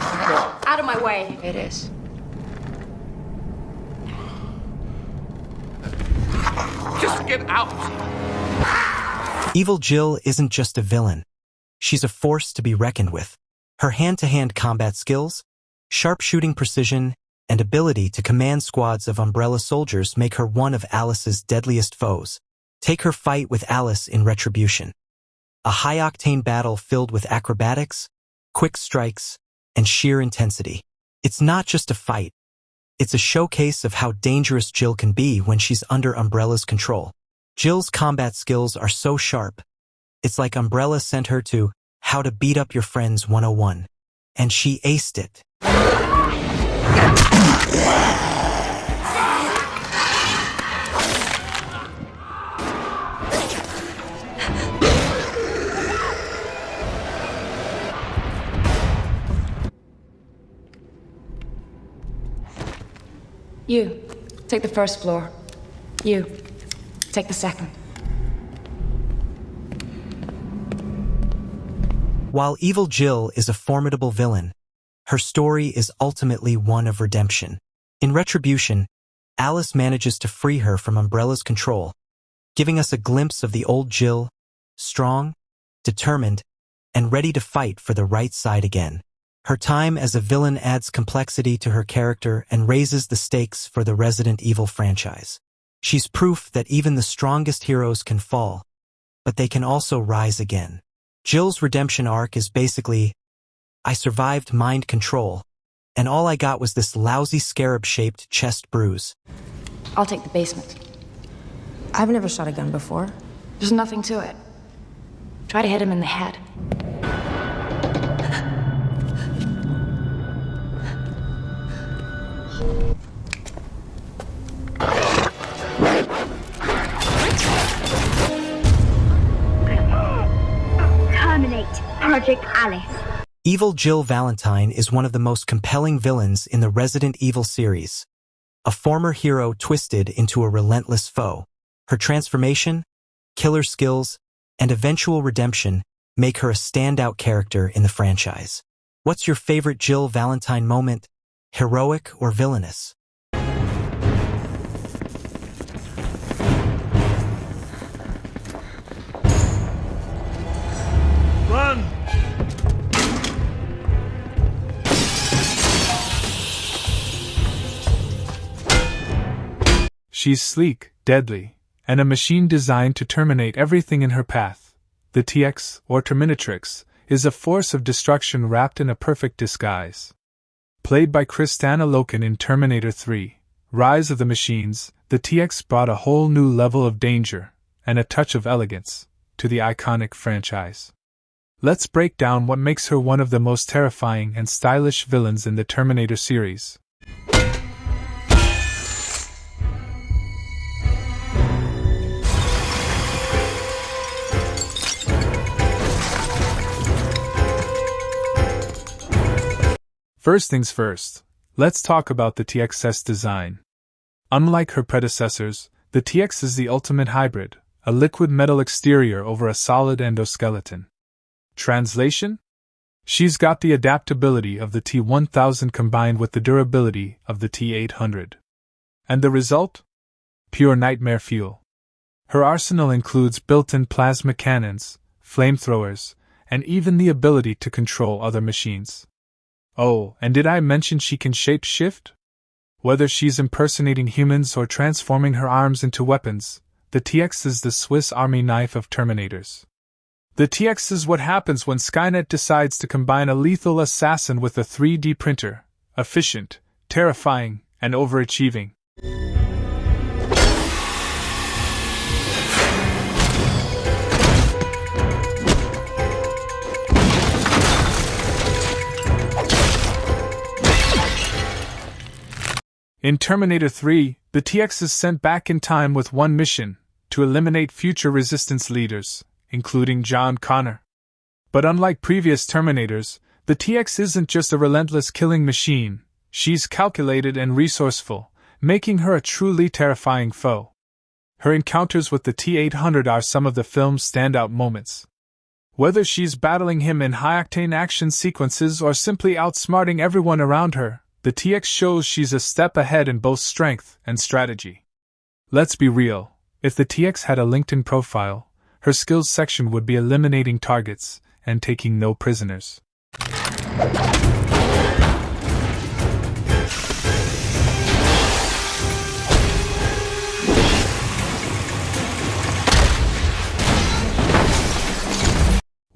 Out of my way. It is. Just get out! Evil Jill isn't just a villain. She's a force to be reckoned with. Her hand-to-hand combat skills, sharpshooting precision, and ability to command squads of Umbrella soldiers make her one of Alice's deadliest foes. Take her fight with Alice in Retribution. A high-octane battle filled with acrobatics, quick strikes, and sheer intensity. It's not just a fight. It's a showcase of how dangerous Jill can be when she's under Umbrella's control. Jill's combat skills are so sharp. It's like Umbrella sent her to How to Beat Up Your Friends 101. And she aced it. You, take the first floor. You, take the second. While Evil Jill is a formidable villain, her story is ultimately one of redemption. In Retribution, Alice manages to free her from Umbrella's control, giving us a glimpse of the old Jill, strong, determined, and ready to fight for the right side again. Her time as a villain adds complexity to her character and raises the stakes for the Resident Evil franchise. She's proof that even the strongest heroes can fall, but they can also rise again. Jill's redemption arc is basically, I survived mind control, and all I got was this lousy scarab-shaped chest bruise. I'll take the basement. I've never shot a gun before. There's nothing to it. Try to hit him in the head. Terminate Project Alice. Evil Jill Valentine is one of the most compelling villains in the Resident Evil series. A former hero twisted into a relentless foe. Her transformation, killer skills, and eventual redemption make her a standout character in the franchise. What's your favorite Jill Valentine moment, heroic or villainous? Run! She's sleek, deadly, and a machine designed to terminate everything in her path. The TX, or Terminatrix, is a force of destruction wrapped in a perfect disguise. Played by Kristanna Loken in Terminator 3, Rise of the Machines, the TX brought a whole new level of danger and a touch of elegance to the iconic franchise. Let's break down what makes her one of the most terrifying and stylish villains in the Terminator series. First things first, let's talk about the TX's design. Unlike her predecessors, the TX is the ultimate hybrid, a liquid metal exterior over a solid endoskeleton. Translation? She's got the adaptability of the T-1000 combined with the durability of the T-800. And the result? Pure nightmare fuel. Her arsenal includes built-in plasma cannons, flamethrowers, and even the ability to control other machines. Oh, and did I mention she can shape-shift? Whether she's impersonating humans or transforming her arms into weapons, the TX is the Swiss Army knife of Terminators. The TX is what happens when Skynet decides to combine a lethal assassin with a 3D printer, efficient, terrifying, and overachieving. In Terminator 3, the TX is sent back in time with one mission, to eliminate future resistance leaders, including John Connor. But unlike previous Terminators, the TX isn't just a relentless killing machine, she's calculated and resourceful, making her a truly terrifying foe. Her encounters with the T-800 are some of the film's standout moments. Whether she's battling him in high-octane action sequences or simply outsmarting everyone around her, the TX shows she's a step ahead in both strength and strategy. Let's be real, if the TX had a LinkedIn profile, her skills section would be eliminating targets and taking no prisoners.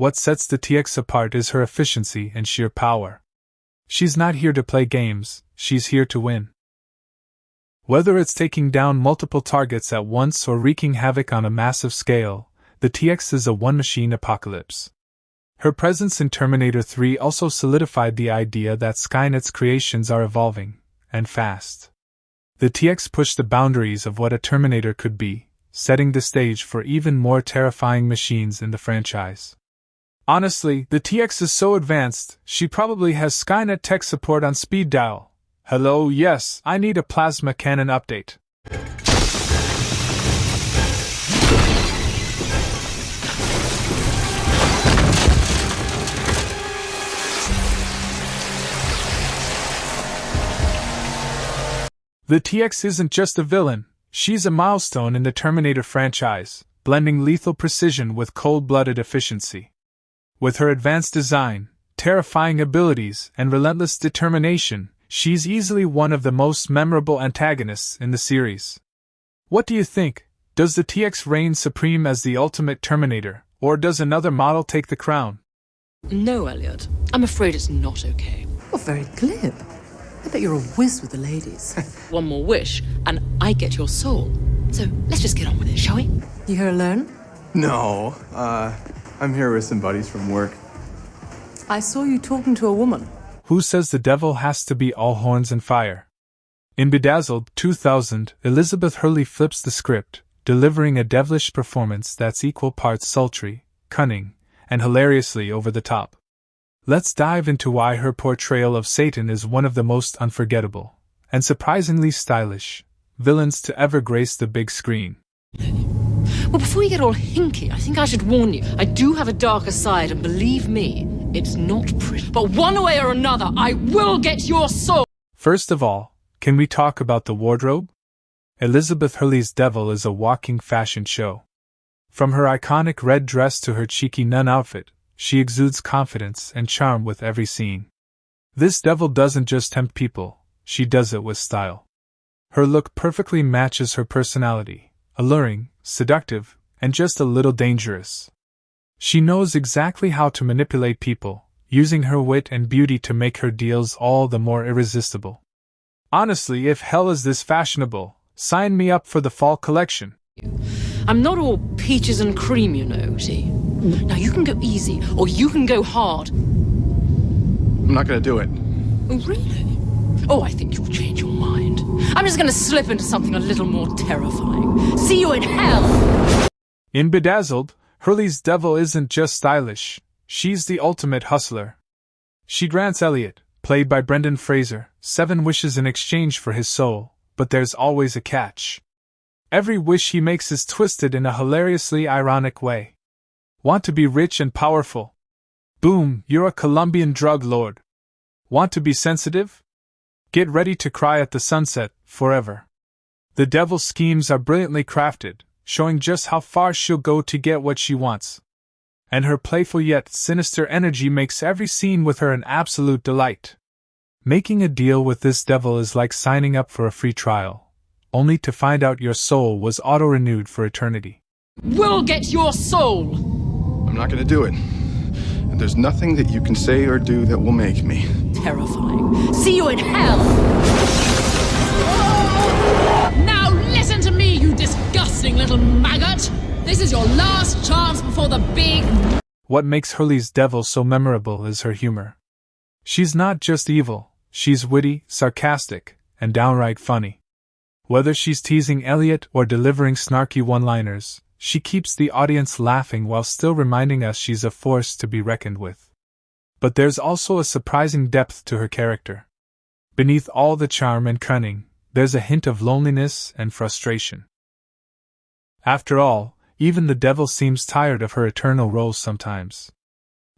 What sets the TX apart is her efficiency and sheer power. She's not here to play games, she's here to win. Whether it's taking down multiple targets at once or wreaking havoc on a massive scale, the TX is a one-machine apocalypse. Her presence in Terminator 3 also solidified the idea that Skynet's creations are evolving, and fast. The TX pushed the boundaries of what a Terminator could be, setting the stage for even more terrifying machines in the franchise. Honestly, the TX is so advanced, she probably has Skynet tech support on speed dial. Hello, yes, I need a plasma cannon update. The TX isn't just a villain, she's a milestone in the Terminator franchise, blending lethal precision with cold-blooded efficiency. With her advanced design, terrifying abilities, and relentless determination, she's easily one of the most memorable antagonists in the series. What do you think? Does the TX reign supreme as the ultimate Terminator, or does another model take the crown? No, Elliot. I'm afraid it's not okay. You're very glib. I bet you're a whiz with the ladies. One more wish, and I get your soul. So let's just get on with it, shall we? You here alone? No, I'm here with some buddies from work. I saw you talking to a woman. Who says the devil has to be all horns and fire? In Bedazzled 2000, Elizabeth Hurley flips the script, delivering a devilish performance that's equal parts sultry, cunning, and hilariously over the top. Let's dive into why her portrayal of Satan is one of the most unforgettable, and surprisingly stylish, villains to ever grace the big screen. Well, before you get all hinky, I think I should warn you. I do have a darker side, and believe me, it's not pretty. But one way or another, I will get your soul! First of all, can we talk about the wardrobe? Elizabeth Hurley's Devil is a walking fashion show. From her iconic red dress to her cheeky nun outfit, she exudes confidence and charm with every scene. This devil doesn't just tempt people, she does it with style. Her look perfectly matches her personality, alluring, seductive, and just a little dangerous. She knows exactly how to manipulate people, using her wit and beauty to make her deals all the more irresistible. Honestly, if hell is this fashionable, sign me up for the fall collection. I'm not all peaches and cream, you know, see? Now you can go easy, or you can go hard. I'm not gonna do it. Oh, really? Oh, I think you'll change your mind. I'm just gonna slip into something a little more terrifying. See you in hell! In Bedazzled, Hurley's Devil isn't just stylish, she's the ultimate hustler. She grants Elliot, played by Brendan Fraser, 7 wishes in exchange for his soul, but there's always a catch. Every wish he makes is twisted in a hilariously ironic way. Want to be rich and powerful? Boom, you're a Colombian drug lord. Want to be sensitive? Get ready to cry at the sunset, forever. The devil's schemes are brilliantly crafted, showing just how far she'll go to get what she wants. And her playful yet sinister energy makes every scene with her an absolute delight. Making a deal with this devil is like signing up for a free trial, only to find out your soul was auto-renewed for eternity. We'll get your soul! I'm not gonna do it. And there's nothing that you can say or do that will make me. Terrifying. See you in hell! Now listen to me, you disgusting little maggot! This is your last chance before the big... What makes Hurley's Devil so memorable is her humor. She's not just evil, she's witty, sarcastic, and downright funny. Whether she's teasing Elliot or delivering snarky one-liners, she keeps the audience laughing while still reminding us she's a force to be reckoned with. But there's also a surprising depth to her character. Beneath all the charm and cunning, there's a hint of loneliness and frustration. After all, even the devil seems tired of her eternal roles sometimes.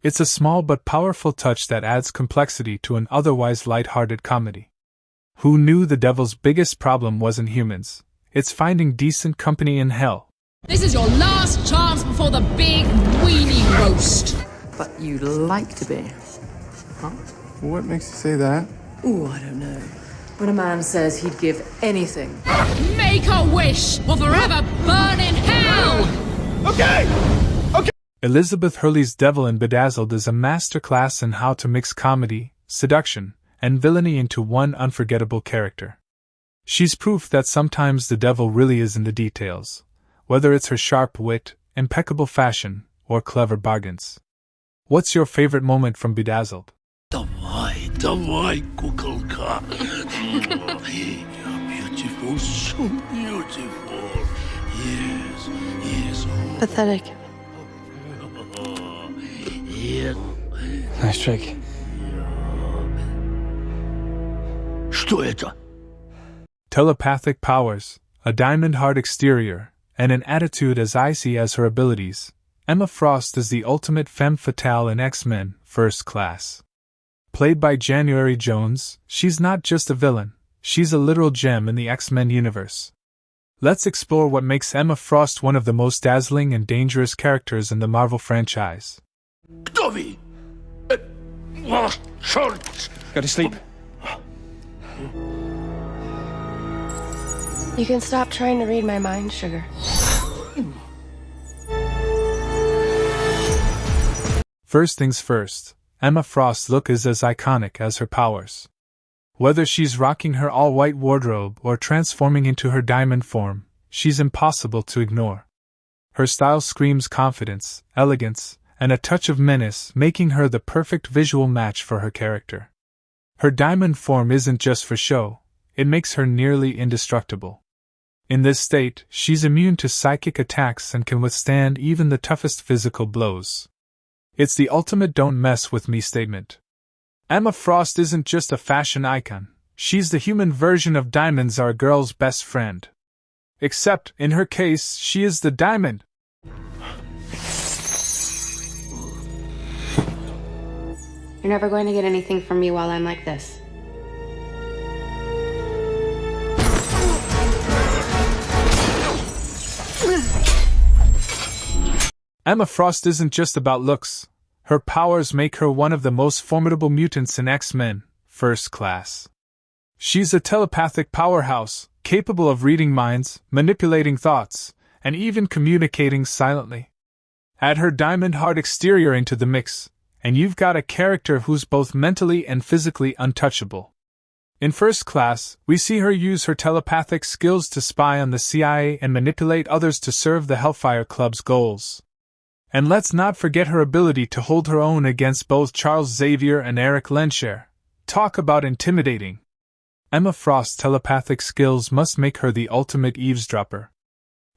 It's a small but powerful touch that adds complexity to an otherwise light-hearted comedy. Who knew the devil's biggest problem wasn't humans? It's finding decent company in hell. This is your last chance before the big weenie roast. But you'd like to be. Huh? What makes you say that? Ooh, I don't know. When a man says he'd give anything. Make a wish or forever burn in hell! Okay! Elizabeth Hurley's Devil in Bedazzled is a masterclass in how to mix comedy, seduction, and villainy into one unforgettable character. She's proof that sometimes the devil really is in the details, whether it's her sharp wit, impeccable fashion, or clever bargains. What's your favorite moment from Bedazzled? Давай, куколка. You're beautiful, so beautiful. Yes. Pathetic. Yes. Nice trick. Что это? Telepathic powers, a diamond heart exterior, and an attitude as icy as her abilities, Emma Frost is the ultimate femme fatale in X-Men First Class. Played by January Jones, she's not just a villain, she's a literal gem in the X-Men universe. Let's explore what makes Emma Frost one of the most dazzling and dangerous characters in the Marvel franchise. Кто вы? Черт! Go to sleep. You can stop trying to read my mind, sugar. First things first, Emma Frost's look is as iconic as her powers. Whether she's rocking her all-white wardrobe or transforming into her diamond form, she's impossible to ignore. Her style screams confidence, elegance, and a touch of menace, making her the perfect visual match for her character. Her diamond form isn't just for show, it makes her nearly indestructible. In this state, she's immune to psychic attacks and can withstand even the toughest physical blows. It's the ultimate don't mess with me statement. Emma Frost isn't just a fashion icon, she's the human version of diamonds are a girl's best friend. Except, in her case, she is the diamond. You're never going to get anything from me while I'm like this. Emma Frost isn't just about looks. Her powers make her one of the most formidable mutants in X-Men First Class. She's a telepathic powerhouse, capable of reading minds, manipulating thoughts, and even communicating silently. Add her diamond heart exterior into the mix, and you've got a character who's both mentally and physically untouchable. In First Class, we see her use her telepathic skills to spy on the CIA and manipulate others to serve the Hellfire Club's goals. And let's not forget her ability to hold her own against both Charles Xavier and Eric Lensher. Talk about intimidating. Emma Frost's telepathic skills must make her the ultimate eavesdropper.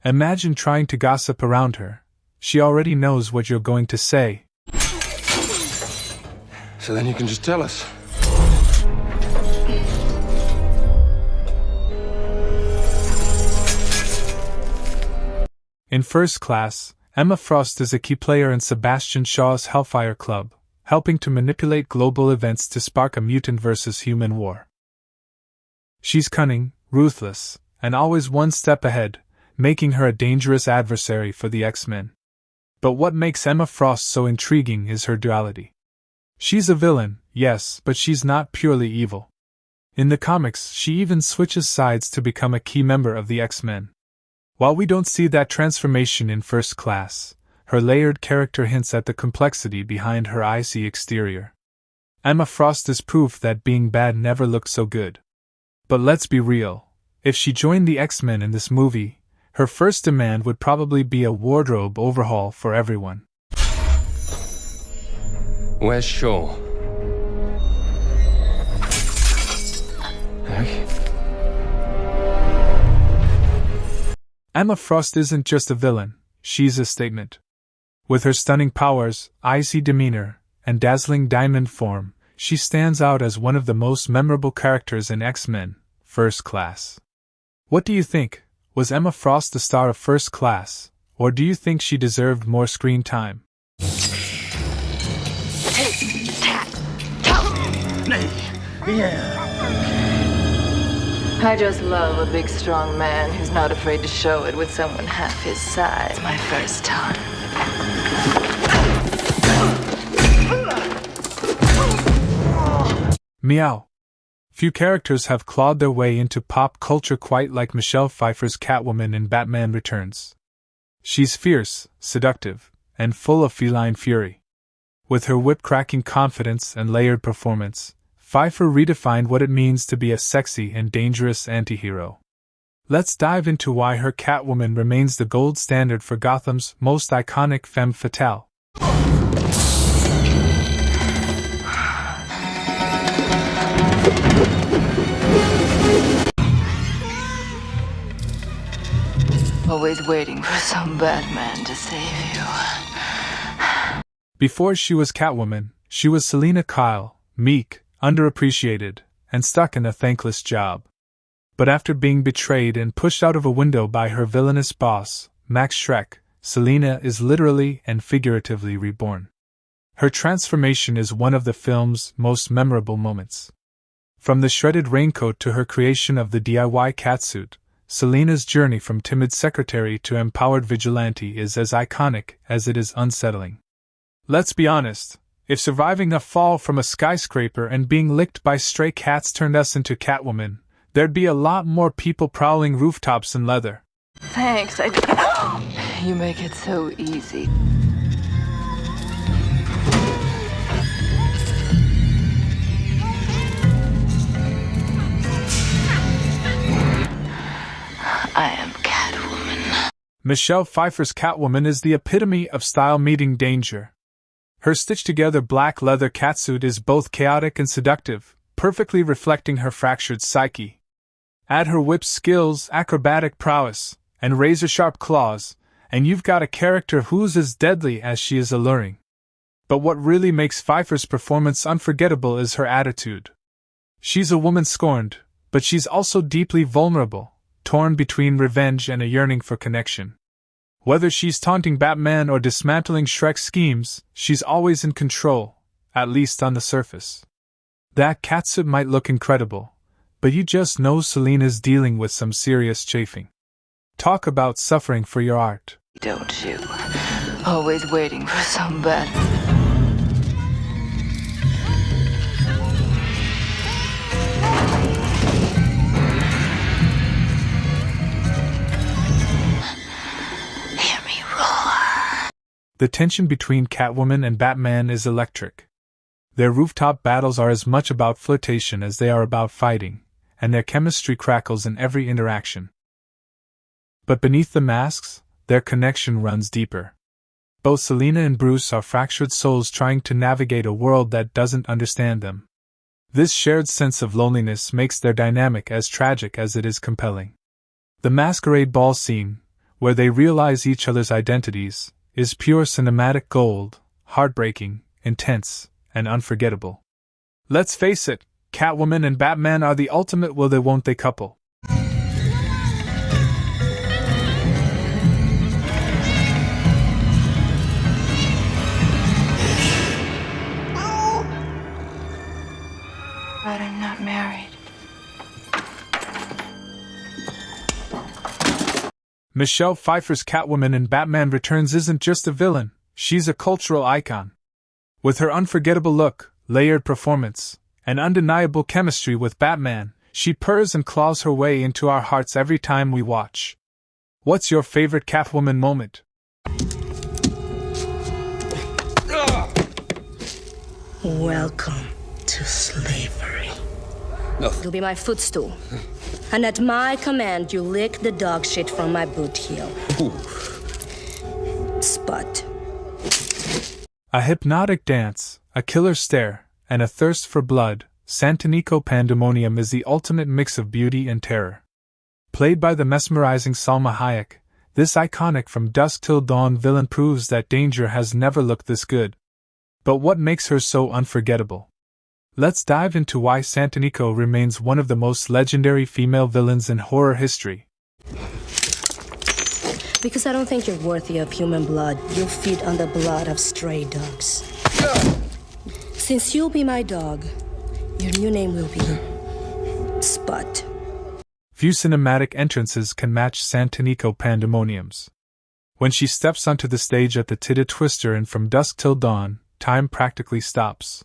Imagine trying to gossip around her. She already knows what you're going to say. So then you can just tell us. In First Class, Emma Frost is a key player in Sebastian Shaw's Hellfire Club, helping to manipulate global events to spark a mutant versus human war. She's cunning, ruthless, and always one step ahead, making her a dangerous adversary for the X-Men. But what makes Emma Frost so intriguing is her duality. She's a villain, yes, but she's not purely evil. In the comics, she even switches sides to become a key member of the X-Men. While we don't see that transformation in First Class, her layered character hints at the complexity behind her icy exterior. Emma Frost is proof that being bad never looked so good. But let's be real, if she joined the X-Men in this movie, her first demand would probably be a wardrobe overhaul for everyone. Where's Shaw? Emma Frost isn't just a villain, she's a statement. With her stunning powers, icy demeanor, and dazzling diamond form, she stands out as one of the most memorable characters in X-Men First Class. What do you think? Was Emma Frost the star of First Class, or do you think she deserved more screen time? I just love a big, strong man who's not afraid to show it with someone half his size. My first time. Meow. Few characters have clawed their way into pop culture quite like Michelle Pfeiffer's Catwoman in Batman Returns. She's fierce, seductive, and full of feline fury. With her whip-cracking confidence and layered performance, Pfeiffer redefined what it means to be a sexy and dangerous antihero. Let's dive into why her Catwoman remains the gold standard for Gotham's most iconic femme fatale. Always waiting for some bad man to save you. Before she was Catwoman, she was Selina Kyle, meek, underappreciated, and stuck in a thankless job. But after being betrayed and pushed out of a window by her villainous boss, Max Schreck, Selina is literally and figuratively reborn. Her transformation is one of the film's most memorable moments. From the shredded raincoat to her creation of the DIY catsuit, Selina's journey from timid secretary to empowered vigilante is as iconic as it is unsettling. Let's be honest, if surviving a fall from a skyscraper and being licked by stray cats turned us into Catwoman, there'd be a lot more people prowling rooftops in leather. Thanks, You make it so easy. I am Catwoman. Michelle Pfeiffer's Catwoman is the epitome of style meeting danger. Her stitched-together black leather catsuit is both chaotic and seductive, perfectly reflecting her fractured psyche. Add her whip skills, acrobatic prowess, and razor-sharp claws, and you've got a character who's as deadly as she is alluring. But what really makes Pfeiffer's performance unforgettable is her attitude. She's a woman scorned, but she's also deeply vulnerable, torn between revenge and a yearning for connection. Whether she's taunting Batman or dismantling Shrek's schemes, she's always in control, at least on the surface. That catsuit might look incredible, but you just know Selina's dealing with some serious chafing. Talk about suffering for your art. Don't you? Always waiting for some bad... The tension between Catwoman and Batman is electric. Their rooftop battles are as much about flirtation as they are about fighting, and their chemistry crackles in every interaction. But beneath the masks, their connection runs deeper. Both Selina and Bruce are fractured souls trying to navigate a world that doesn't understand them. This shared sense of loneliness makes their dynamic as tragic as it is compelling. The masquerade ball scene, where they realize each other's identities, is pure cinematic gold, heartbreaking, intense, and unforgettable. Let's face it, Catwoman and Batman are the ultimate will they won't they couple. But I'm not married. Michelle Pfeiffer's Catwoman in Batman Returns isn't just a villain, she's a cultural icon. With her unforgettable look, layered performance, and undeniable chemistry with Batman, she purrs and claws her way into our hearts every time we watch. What's your favorite Catwoman moment? Welcome to slavery. You'll be my footstool. And at my command, you lick the dog shit from my boot heel. Spot. A hypnotic dance, a killer stare, and a thirst for blood, Santanico Pandemonium is the ultimate mix of beauty and terror. Played by the mesmerizing Salma Hayek, this iconic From Dusk Till Dawn villain proves that danger has never looked this good. But what makes her so unforgettable? Let's dive into why Santanico remains one of the most legendary female villains in horror history. Because I don't think you're worthy of human blood. You feed on the blood of stray dogs. Since you'll be my dog, your new name will be Spot. Few cinematic entrances can match Santanico Pandemonium's. When she steps onto the stage at the Tita Twister and From Dusk Till Dawn, time practically stops.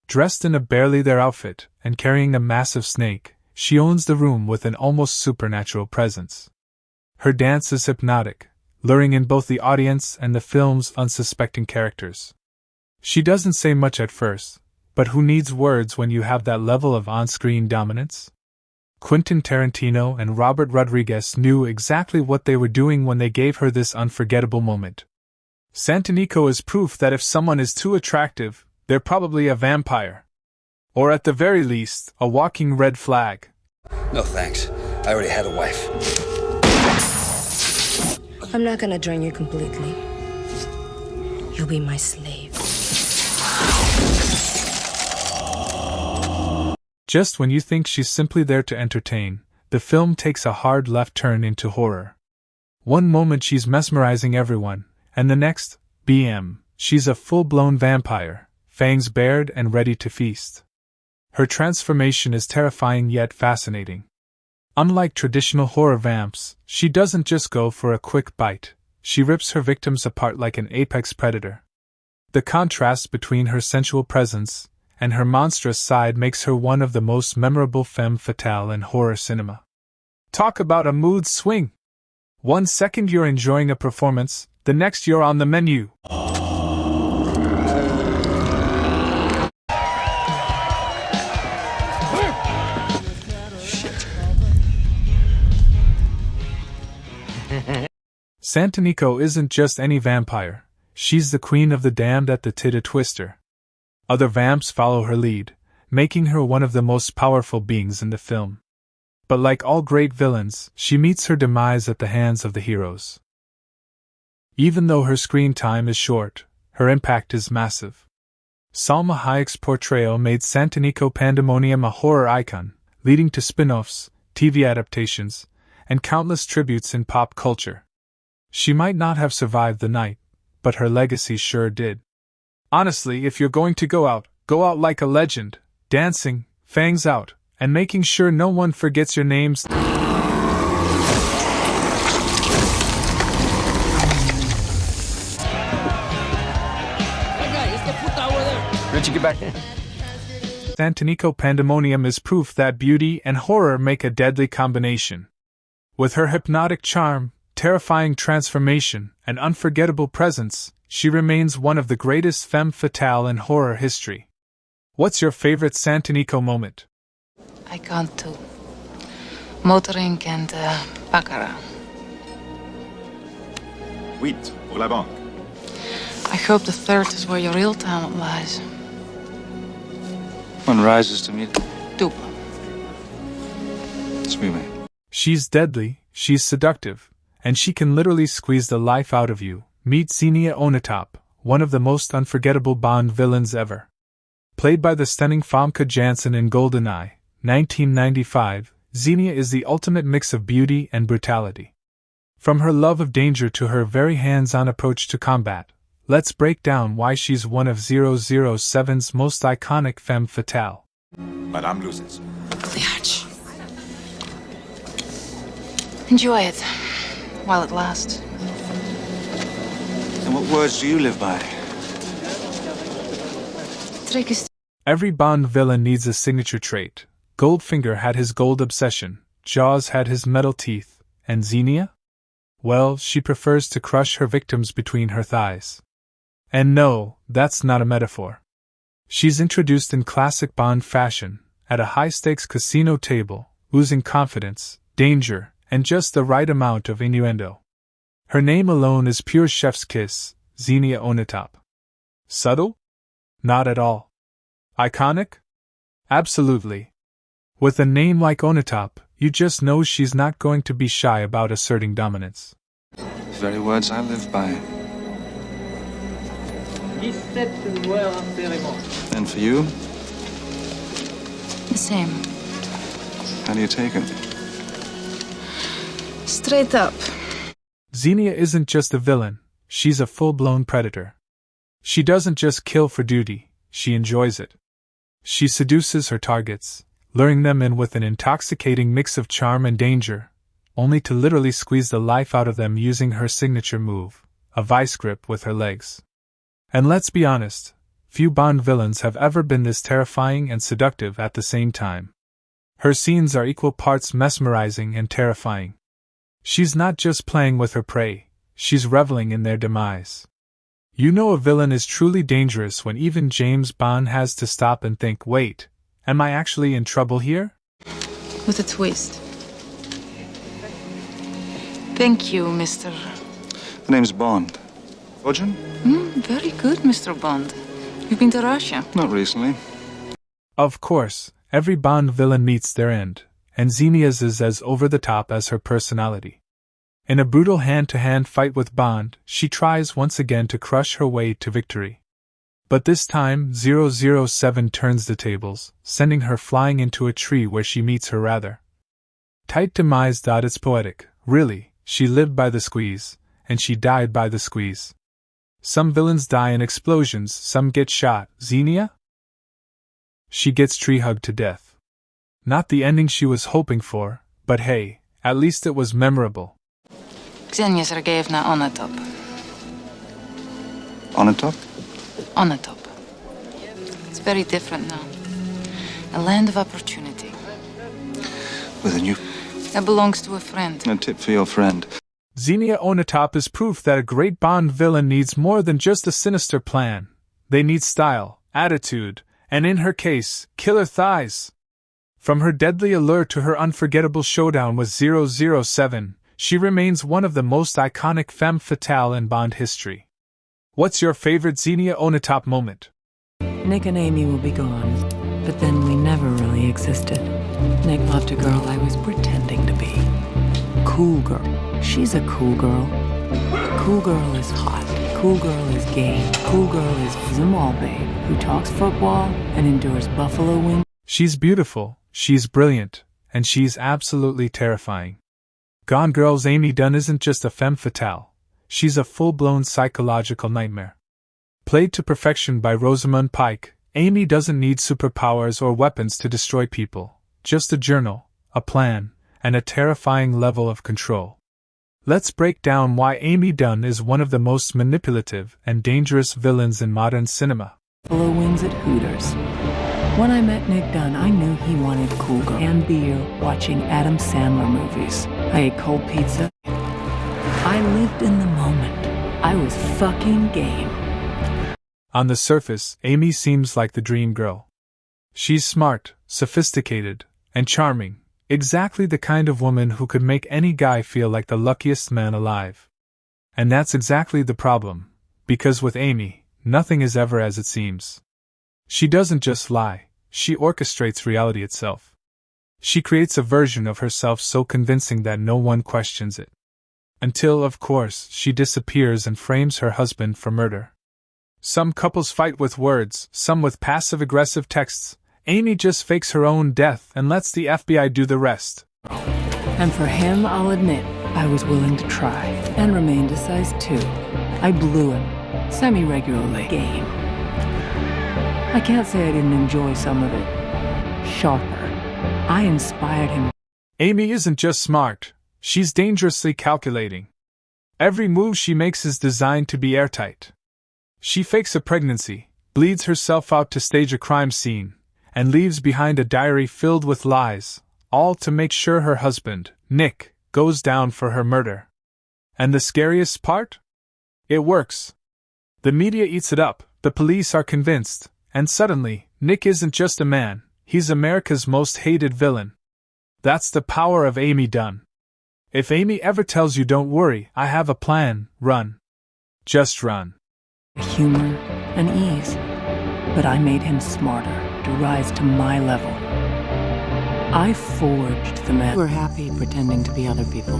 Dressed in a barely there outfit, and carrying a massive snake, she owns the room with an almost supernatural presence. Her dance is hypnotic, luring in both the audience and the film's unsuspecting characters. She doesn't say much at first, but who needs words when you have that level of on-screen dominance? Quentin Tarantino and Robert Rodriguez knew exactly what they were doing when they gave her this unforgettable moment. Santanico is proof that if someone is too attractive, they're probably a vampire. Or at the very least, a walking red flag. No thanks. I already had a wife. I'm not gonna drain you completely. You'll be my slave. Just when you think she's simply there to entertain, the film takes a hard left turn into horror. One moment she's mesmerizing everyone, and the next, she's a full-blown vampire, fangs bared and ready to feast. Her transformation is terrifying yet fascinating. Unlike traditional horror vamps, she doesn't just go for a quick bite, she rips her victims apart like an apex predator. The contrast between her sensual presence and her monstrous side makes her one of the most memorable femme fatale in horror cinema. Talk about a mood swing! 1 second you're enjoying a performance, the next you're on the menu. Santanico isn't just any vampire, she's the queen of the damned at the titty twister. Other vamps follow her lead, making her one of the most powerful beings in the film. But like all great villains, she meets her demise at the hands of the heroes. Even though her screen time is short, her impact is massive. Salma Hayek's portrayal made Santanico Pandemonium a horror icon, leading to spin-offs, TV adaptations, and countless tributes in pop culture. She might not have survived the night, but her legacy sure did. Honestly, if you're going to go out like a legend, dancing, fangs out, and making sure no one forgets your names. Where'd you get back? Santanico Pandemonium is proof that beauty and horror make a deadly combination. With her hypnotic charm, terrifying transformation, and unforgettable presence, she remains one of the greatest femme fatale in horror history. What's your favorite Santanico moment? I count 2. Motoring and baccarat. 8 pour la banque. I hope the 3rd is where your real talent lies. One rises to meet it. Double. She's deadly, she's seductive, and she can literally squeeze the life out of you. Meet Xenia Onatopp, one of the most unforgettable Bond villains ever. Played by the stunning Famke Janssen in GoldenEye, 1995, Xenia is the ultimate mix of beauty and brutality. From her love of danger to her very hands-on approach to combat, let's break down why she's one of 007's most iconic femme fatale. Madame loses. Liach. Enjoy it, while it lasts. And what words do you live by? Trick is... Every Bond villain needs a signature trait. Goldfinger had his gold obsession, Jaws had his metal teeth, and Xenia? Well, she prefers to crush her victims between her thighs. And no, that's not a metaphor. She's introduced in classic Bond fashion, at a high-stakes casino table, oozing confidence, danger, and just the right amount of innuendo. Her name alone is pure chef's kiss, Xenia Onatopp. Subtle? Not at all. Iconic? Absolutely. With a name like Onatopp, you just know she's not going to be shy about asserting dominance. The very words I live by. And for you? The same. How do you take it? Straight up. Xenia isn't just a villain, she's a full-blown predator. She doesn't just kill for duty, she enjoys it. She seduces her targets, luring them in with an intoxicating mix of charm and danger, only to literally squeeze the life out of them using her signature move, a vice grip with her legs. And let's be honest, few Bond villains have ever been this terrifying and seductive at the same time. Her scenes are equal parts mesmerizing and terrifying. She's not just playing with her prey, she's reveling in their demise. You know a villain is truly dangerous when even James Bond has to stop and think, wait, am I actually in trouble here? With a twist. Thank you, Mr. The name's Bond. Georgian? Very good, Mr. Bond. You've been to Russia? Not recently. Of course, every Bond villain meets their end, and Xenia's is as over-the-top as her personality. In a brutal hand-to-hand fight with Bond, she tries once again to crush her way to victory. But this time, 007 turns the tables, sending her flying into a tree where she meets her rather tight demise. It's poetic, really. She lived by the squeeze, and she died by the squeeze. Some villains die in explosions, some get shot. Xenia? She gets tree-hugged to death. Not the ending she was hoping for, but hey, at least it was memorable. Xenia Sergeyevna Onatop. Onatop? Onatop. It's very different now. A land of opportunity. With a new... That belongs to a friend. A tip for your friend. Xenia Onatop is proof that a great Bond villain needs more than just a sinister plan. They need style, attitude, and in her case, killer thighs. From her deadly allure to her unforgettable showdown with 007, she remains one of the most iconic femme fatale in Bond history. What's your favorite Xenia Onatop moment? Nick and Amy will be gone, but then we never really existed. Nick loved a girl I was pretending to be. Cool girl. She's a cool girl. Cool girl is hot. Cool girl is game. Cool girl is Zamal babe who talks football and endures buffalo wings. She's beautiful, she's brilliant, and she's absolutely terrifying. Gone Girl's Amy Dunn isn't just a femme fatale. She's a full-blown psychological nightmare. Played to perfection by Rosamund Pike, Amy doesn't need superpowers or weapons to destroy people, just a journal, a plan, and a terrifying level of control. Let's break down why Amy Dunn is one of the most manipulative and dangerous villains in modern cinema. Buffalo wings at Hooters. When I met Nick Dunn, I knew he wanted cool girl and beer watching Adam Sandler movies. I ate cold pizza. I lived in the moment. I was fucking game. On the surface, Amy seems like the dream girl. She's smart, sophisticated, and charming, exactly the kind of woman who could make any guy feel like the luckiest man alive. And that's exactly the problem, because with Amy, nothing is ever as it seems. She doesn't just lie, she orchestrates reality itself. She creates a version of herself so convincing that no one questions it. Until, of course, she disappears and frames her husband for murder. Some couples fight with words, some with passive-aggressive texts. Amy just fakes her own death and lets the FBI do the rest. And for him, I'll admit, I was willing to try, and remained a size 2. I blew him, semi-regularly. Game. I can't say I didn't enjoy some of it. Sharper. I inspired him. Amy isn't just smart, she's dangerously calculating. Every move she makes is designed to be airtight. She fakes a pregnancy, bleeds herself out to stage a crime scene, and leaves behind a diary filled with lies, all to make sure her husband, Nick, goes down for her murder. And the scariest part? It works. The media eats it up, the police are convinced, and suddenly, Nick isn't just a man, he's America's most hated villain. That's the power of Amy Dunn. If Amy ever tells you don't worry, I have a plan, run. Just run. Humor and ease, but I made him smarter to rise to my level. I forged the man. We were happy pretending to be other people.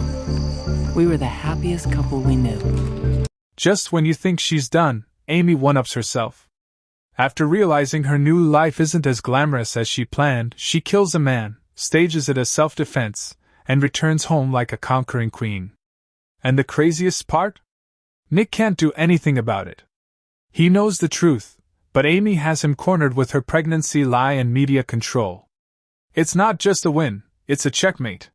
We were the happiest couple we knew. Just when you think she's done, Amy one-ups herself. After realizing her new life isn't as glamorous as she planned, she kills a man, stages it as self-defense, and returns home like a conquering queen. And the craziest part? Nick can't do anything about it. He knows the truth, but Amy has him cornered with her pregnancy lie and media control. It's not just a win, it's a checkmate.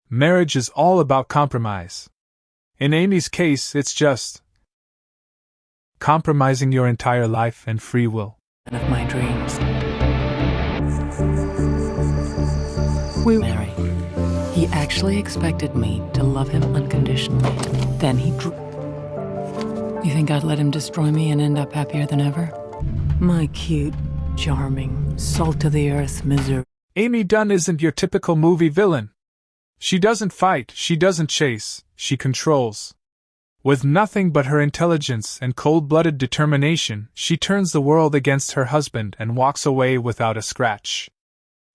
Marriage is all about compromise. In Amy's case, it's just compromising your entire life and free will. Of my dreams. We married. He actually expected me to love him unconditionally. Then he drew. You think I'd let him destroy me and end up happier than ever? My cute, charming, salt-of-the-earth misery. Amy Dunn isn't your typical movie villain. She doesn't fight, she doesn't chase, she controls. With nothing but her intelligence and cold-blooded determination, she turns the world against her husband and walks away without a scratch.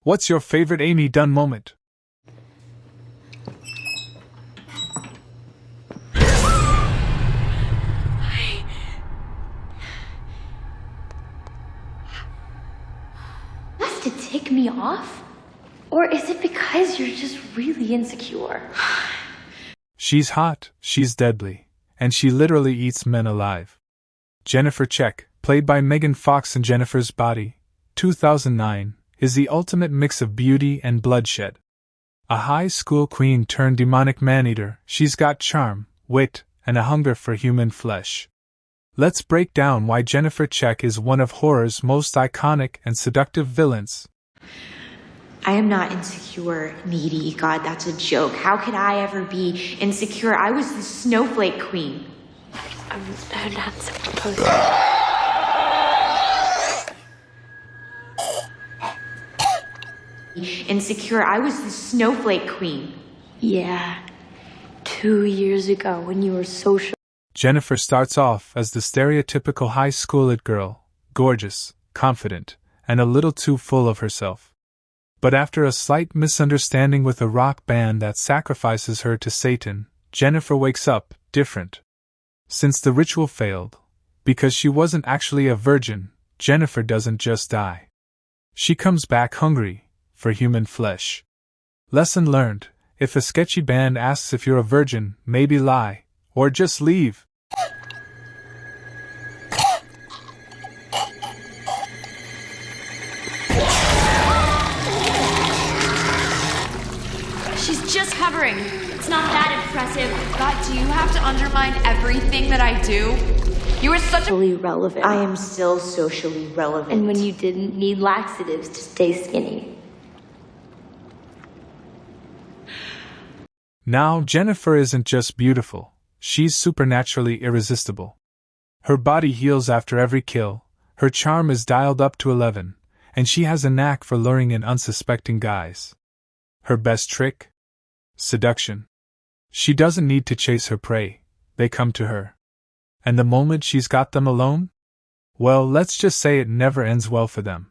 What's your favorite Amy Dunn moment? To tick me off? Or is it because you're just really insecure? She's hot, she's deadly, and she literally eats men alive. Jennifer Check, played by Megan Fox in Jennifer's Body, 2009, is the ultimate mix of beauty and bloodshed. A high school queen turned demonic man-eater, she's got charm, wit, and a hunger for human flesh. Let's break down why Jennifer Check is one of horror's most iconic and seductive villains. I am not insecure, needy. God, that's a joke. How could I ever be insecure? I was the snowflake queen. I'm not supposed to. Insecure. I was the snowflake queen. Yeah. 2 years ago when you were social. Jennifer starts off as the stereotypical high school-it girl, gorgeous, confident, and a little too full of herself. But after a slight misunderstanding with a rock band that sacrifices her to Satan, Jennifer wakes up different. Since the ritual failed, because she wasn't actually a virgin, Jennifer doesn't just die. She comes back hungry for human flesh. Lesson learned: if a sketchy band asks if you're a virgin, maybe lie, or just leave. She's just hovering. It's not that impressive. God, do you have to undermine everything that I do? You were such socially relevant. I am still socially relevant. And when you didn't need laxatives to stay skinny. Now, Jennifer isn't just beautiful, she's supernaturally irresistible. Her body heals after every kill, her charm is dialed up to 11, and she has a knack for luring in unsuspecting guys. Her best trick? Seduction. She doesn't need to chase her prey, they come to her. And the moment she's got them alone? Well, let's just say it never ends well for them.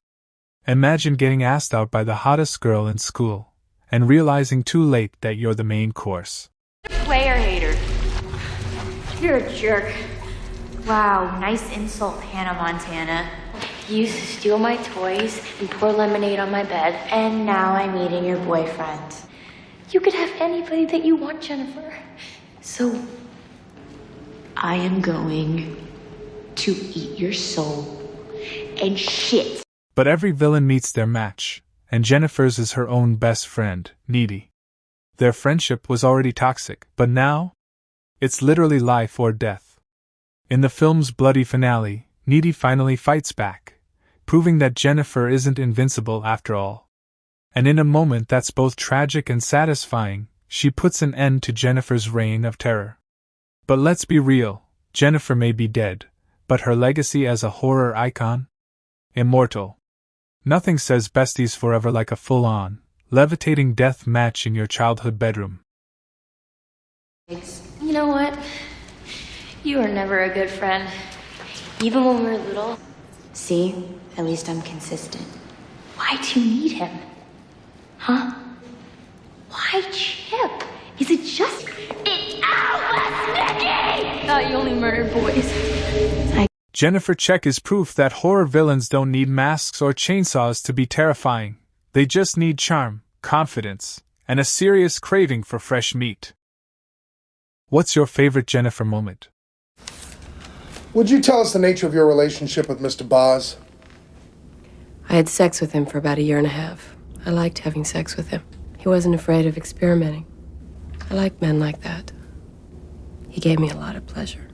Imagine getting asked out by the hottest girl in school, and realizing too late that you're the main course. Player hater. You're a jerk. Wow, nice insult, Hannah Montana. You used to steal my toys and pour lemonade on my bed. And now I'm eating your boyfriend. You could have anybody that you want, Jennifer. So, I am going to eat your soul and shit. But every villain meets their match, and Jennifer's is her own best friend, Needy. Their friendship was already toxic, but now? It's literally life or death. In the film's bloody finale, Needy finally fights back, proving that Jennifer isn't invincible after all. And in a moment that's both tragic and satisfying, she puts an end to Jennifer's reign of terror. But let's be real, Jennifer may be dead, but her legacy as a horror icon? Immortal. Nothing says besties forever like a full-on, levitating death match in your childhood bedroom. You know what? You were never a good friend. Even when we were little. See? At least I'm consistent. Why do you need him? Huh? Why Chip? Is it just... It's Albus Nicky! Thought you only murdered boys. Jennifer Check is proof that horror villains don't need masks or chainsaws to be terrifying. They just need charm, confidence, and a serious craving for fresh meat. What's your favorite Jennifer moment? Would you tell us the nature of your relationship with Mr. Boz? I had sex with him for about 1.5 years. I liked having sex with him. He wasn't afraid of experimenting. I like men like that. He gave me a lot of pleasure.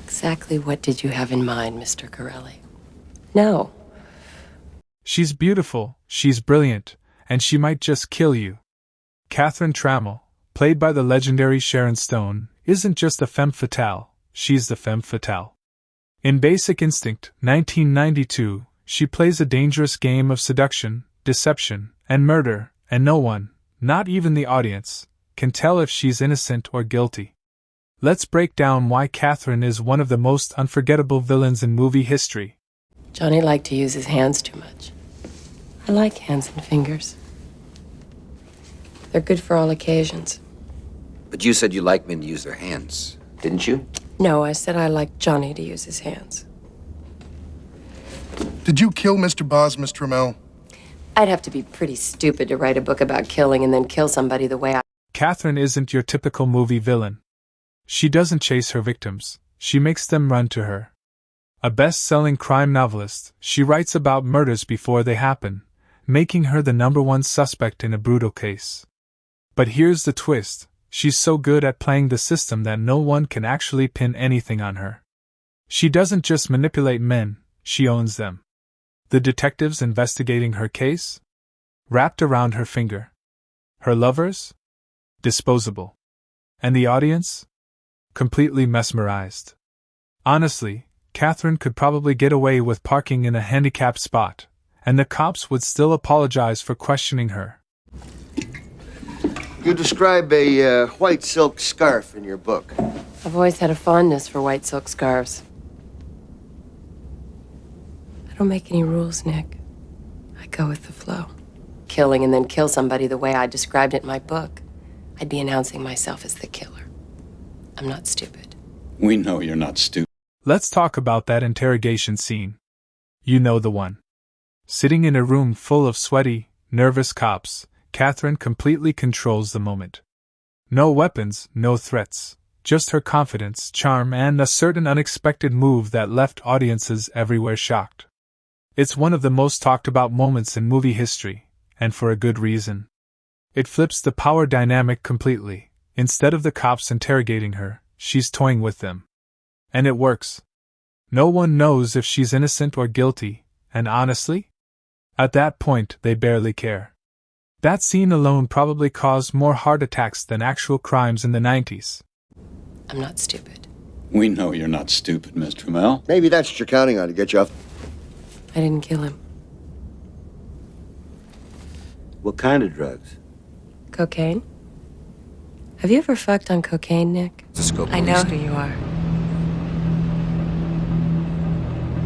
Exactly what did you have in mind, Mr. Corelli? No. She's beautiful, she's brilliant, and she might just kill you. Catherine Tramell, played by the legendary Sharon Stone, isn't just a femme fatale, she's the femme fatale. In Basic Instinct, 1992, she plays a dangerous game of seduction, deception, and murder, and no one, not even the audience, can tell if she's innocent or guilty. Let's break down why Catherine is one of the most unforgettable villains in movie history. Johnny liked to use his hands too much. I like hands and fingers. They're good for all occasions. But you said you liked men to use their hands, didn't you? No, I said I liked Johnny to use his hands. Did you kill Mr. Boz, Miss Tramell? I'd have to be pretty stupid to write a book about killing and then kill somebody the way I... Catherine isn't your typical movie villain. She doesn't chase her victims, she makes them run to her. A best-selling crime novelist, she writes about murders before they happen, making her the #1 suspect in a brutal case. But here's the twist, she's so good at playing the system that no one can actually pin anything on her. She doesn't just manipulate men, she owns them. The detectives investigating her case? Wrapped around her finger. Her lovers? Disposable. And the audience? Completely mesmerized. Honestly, Catherine could probably get away with parking in a handicapped spot, and the cops would still apologize for questioning her. You describe a white silk scarf in your book. I've always had a fondness for white silk scarves. I don't make any rules, Nick. I go with the flow. Killing and then kill somebody the way I described it in my book, I'd be announcing myself as the killer. I'm not stupid. We know you're not stupid. Let's talk about that interrogation scene. You know the one. Sitting in a room full of sweaty, nervous cops, Catherine completely controls the moment. No weapons, no threats, just her confidence, charm, and a certain unexpected move that left audiences everywhere shocked. It's one of the most talked about moments in movie history, and for a good reason. It flips the power dynamic completely. Instead of the cops interrogating her, she's toying with them. And it works. No one knows if she's innocent or guilty, and honestly, at that point they barely care. That scene alone probably caused more heart attacks than actual crimes in the 90s. I'm not stupid. We know you're not stupid, Miss Tramell. Maybe that's what you're counting on to get you off. I didn't kill him. What kind of drugs? Cocaine? Have you ever fucked on cocaine, Nick? I know who you are.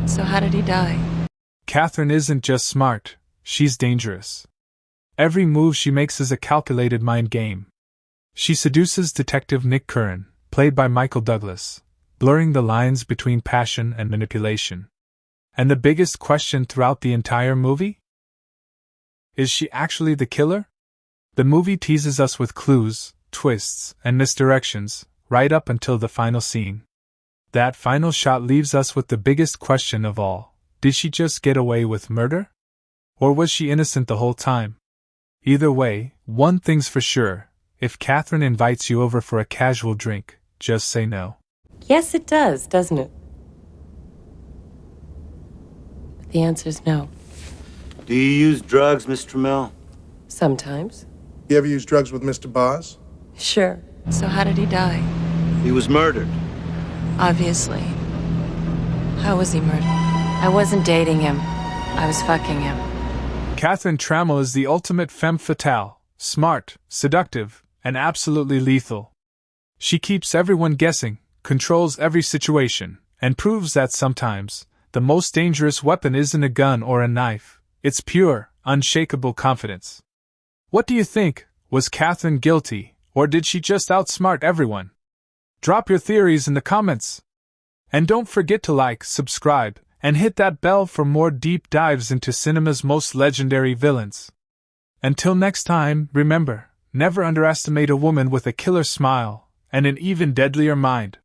So how did he die? Catherine isn't just smart, she's dangerous. Every move she makes is a calculated mind game. She seduces Detective Nick Curran, played by Michael Douglas, blurring the lines between passion and manipulation. And the biggest question throughout the entire movie? Is she actually the killer? The movie teases us with clues, twists, and misdirections, right up until the final scene. That final shot leaves us with the biggest question of all. Did she just get away with murder? Or was she innocent the whole time? Either way, one thing's for sure, if Catherine invites you over for a casual drink, just say no. Yes, it does, doesn't it? But the answer's no. Do you use drugs, Miss Tramell? Sometimes. You ever use drugs with Mr. Boz? Sure. So how did he die? He was murdered. Obviously. How was he murdered? I wasn't dating him. I was fucking him. Catherine Tramell is the ultimate femme fatale, smart, seductive, and absolutely lethal. She keeps everyone guessing, controls every situation, and proves that sometimes, the most dangerous weapon isn't a gun or a knife, it's pure, unshakable confidence. What do you think? Was Catherine guilty, or did she just outsmart everyone? Drop your theories in the comments. And don't forget to like, subscribe, and hit that bell for more deep dives into cinema's most legendary villains. Until next time, remember, never underestimate a woman with a killer smile and an even deadlier mind.